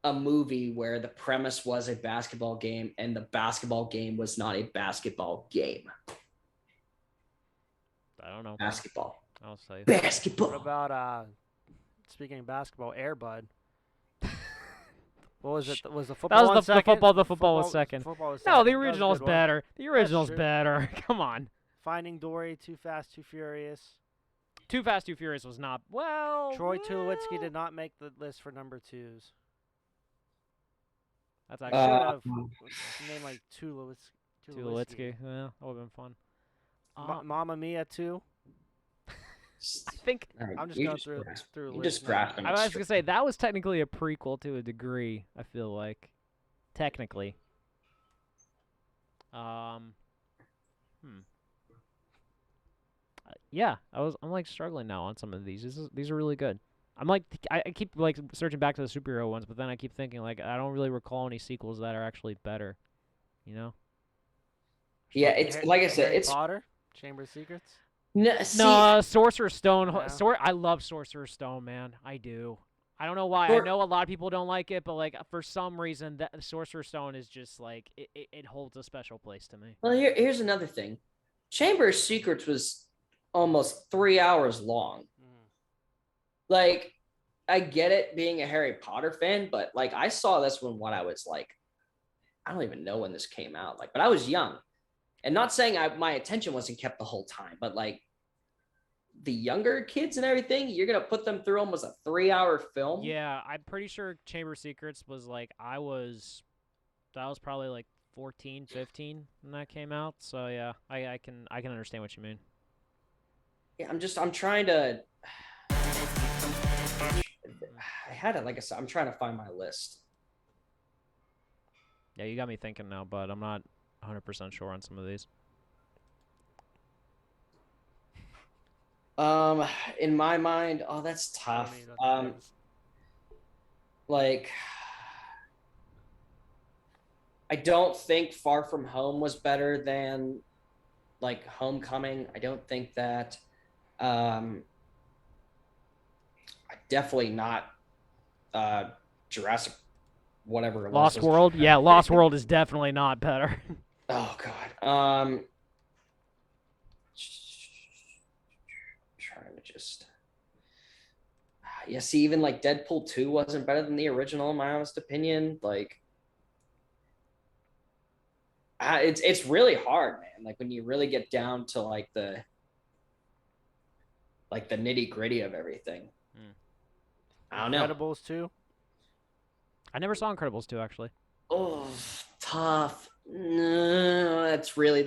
a movie where the premise was a basketball game and the basketball game was not a basketball game. I don't know. Basketball. I'll say. Basketball. What about, speaking of basketball, Air Bud? What was it? Was the football That was the second? football was second. Football was No, second. the That was a original's good one. better. The original's true. better. Come on. Finding Dory, Too Fast, Too Furious. Too Fast, Too Furious was not. Well. Troy Tulowitzki did not make the list for number 2s. That's I actually. should have named like Tulowitzki. Tulowitzki. Yeah, that would have been fun. Mamma Mia 2. I think. Right, I'm just you going just through grasp- through. You a just list now. grasping. I was gonna say that was technically a prequel to a degree. I feel like, technically. Yeah, I'm like struggling now on some of these. These are really good. I'm like I keep like searching back to the superhero ones, but then I keep thinking like I don't really recall any sequels that are actually better. You know? Yeah, it's like I said, Harry it's Potter, Chamber of Secrets. no. Sorcerer's Stone. Yeah. I love Sorcerer's Stone, man. I do. I don't know why. I Sor- know a lot of people don't like it, but like for some reason, that Sorcerer's Stone is just like it holds a special place to me. Well, here's another thing. Chamber of Secrets was almost 3 hours long. Like, I get it being a Harry Potter fan, but like I saw this when I was like, I don't even know when this came out. Like, but I was young, and not saying my attention wasn't kept the whole time, but like the younger kids and everything, you're gonna put them through almost a 3 hour film. Yeah, I'm pretty sure Chamber of Secrets was like that was probably like 14, 15 when that came out. So yeah, I can understand what you mean. Yeah, I'm trying to. I had it, like I said, I'm trying to find my list. Yeah, you got me thinking now, but I'm not 100% sure on some of these. In my mind, oh, that's tough. Like, I don't think Far From Home was better than like Homecoming. I don't think that. Definitely not. Jurassic, whatever. It Lost was. World? Yeah, Lost World is definitely not better. Oh God. Trying to just. Yeah, see, even like Deadpool 2 wasn't better than the original, in my honest opinion. Like, it's really hard, man. Like when you really get down to like the nitty gritty of everything. I don't know. Incredibles 2. I never saw Incredibles 2 actually. Oh, tough. No, that's really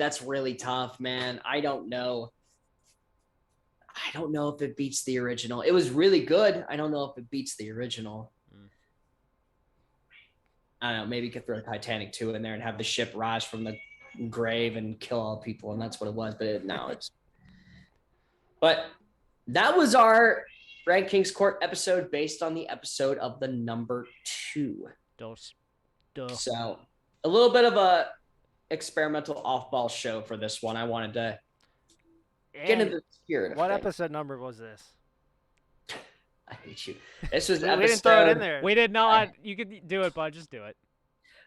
tough, man. I don't know if it beats the original. It was really good. I don't know if it beats the original. I don't know. Maybe you could throw Titanic 2 in there and have the ship rise from the grave and kill all people, and that's what it was. But But that was our RankKing's Court episode based on the episode of the number 2. So a little bit of a experimental off-ball show for this one. I wanted to get into the spirit of What things. episode number was this? I hate you. This was We episode. didn't throw it in there. We did not. You could do it, bud. Just do it.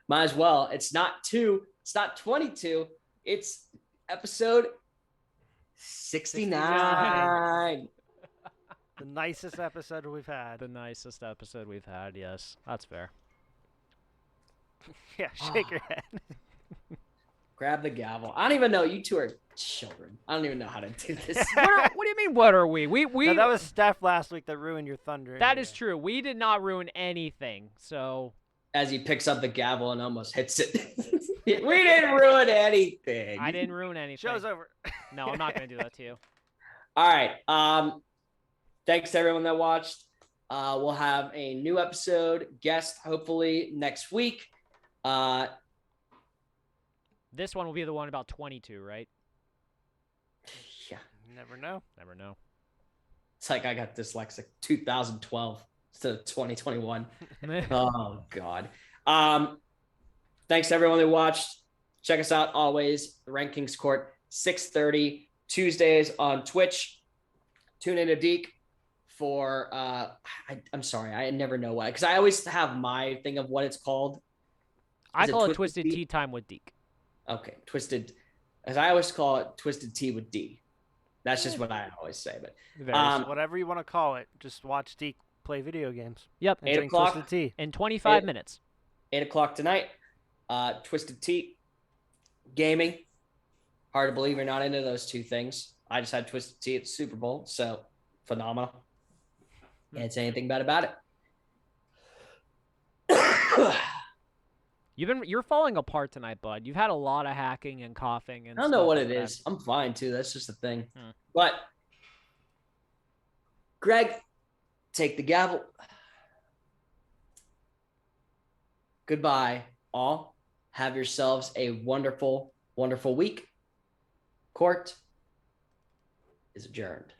Might as well. It's not 2. It's not 22. It's episode 69. The nicest episode we've had. The nicest episode we've had. Yes, that's fair. Yeah, shake your head. Grab the gavel. I don't even know. You two are children. I don't even know how to do this. What do you mean? What are we? We. No, that was Steph last week that ruined your thunder. That is true. We did not ruin anything. So. As he picks up the gavel and almost hits it. We didn't ruin anything. I didn't ruin anything. Show's over. No, I'm not going to do that to you. All right. Thanks to everyone that watched. We'll have a new episode, guest, hopefully next week. This one will be the one about 22, right? Yeah. Never know. Never know. It's like I got dyslexic 2012 instead of 2021. Oh, God. Thanks to everyone who watched. Check us out always. The RankKing's Court, 6:30 Tuesdays on Twitch. Tune in to Deke for I'm sorry, I never know why, because I always have my thing of what it's called. I call it Twisted Tea Time with Deke. Okay, Twisted, as I always call it, Twisted Tea with D. That's just what I always say. But whatever you want to call it, just watch Deke play video games. Yep, and drink Twisted Tea in 25 minutes. 8:00 tonight. Twisted Tea, gaming. Hard to believe you're not into those two things. I just had Twisted Tea at the Super Bowl, so phenomenal. Can't say anything bad about it. You're falling apart tonight, bud. You've had a lot of hacking and coughing and I don't know what like it is. I'm fine too. That's just the thing. Hmm. But Greg, take the gavel. Goodbye, all. Have yourselves a wonderful, wonderful week. Court is adjourned.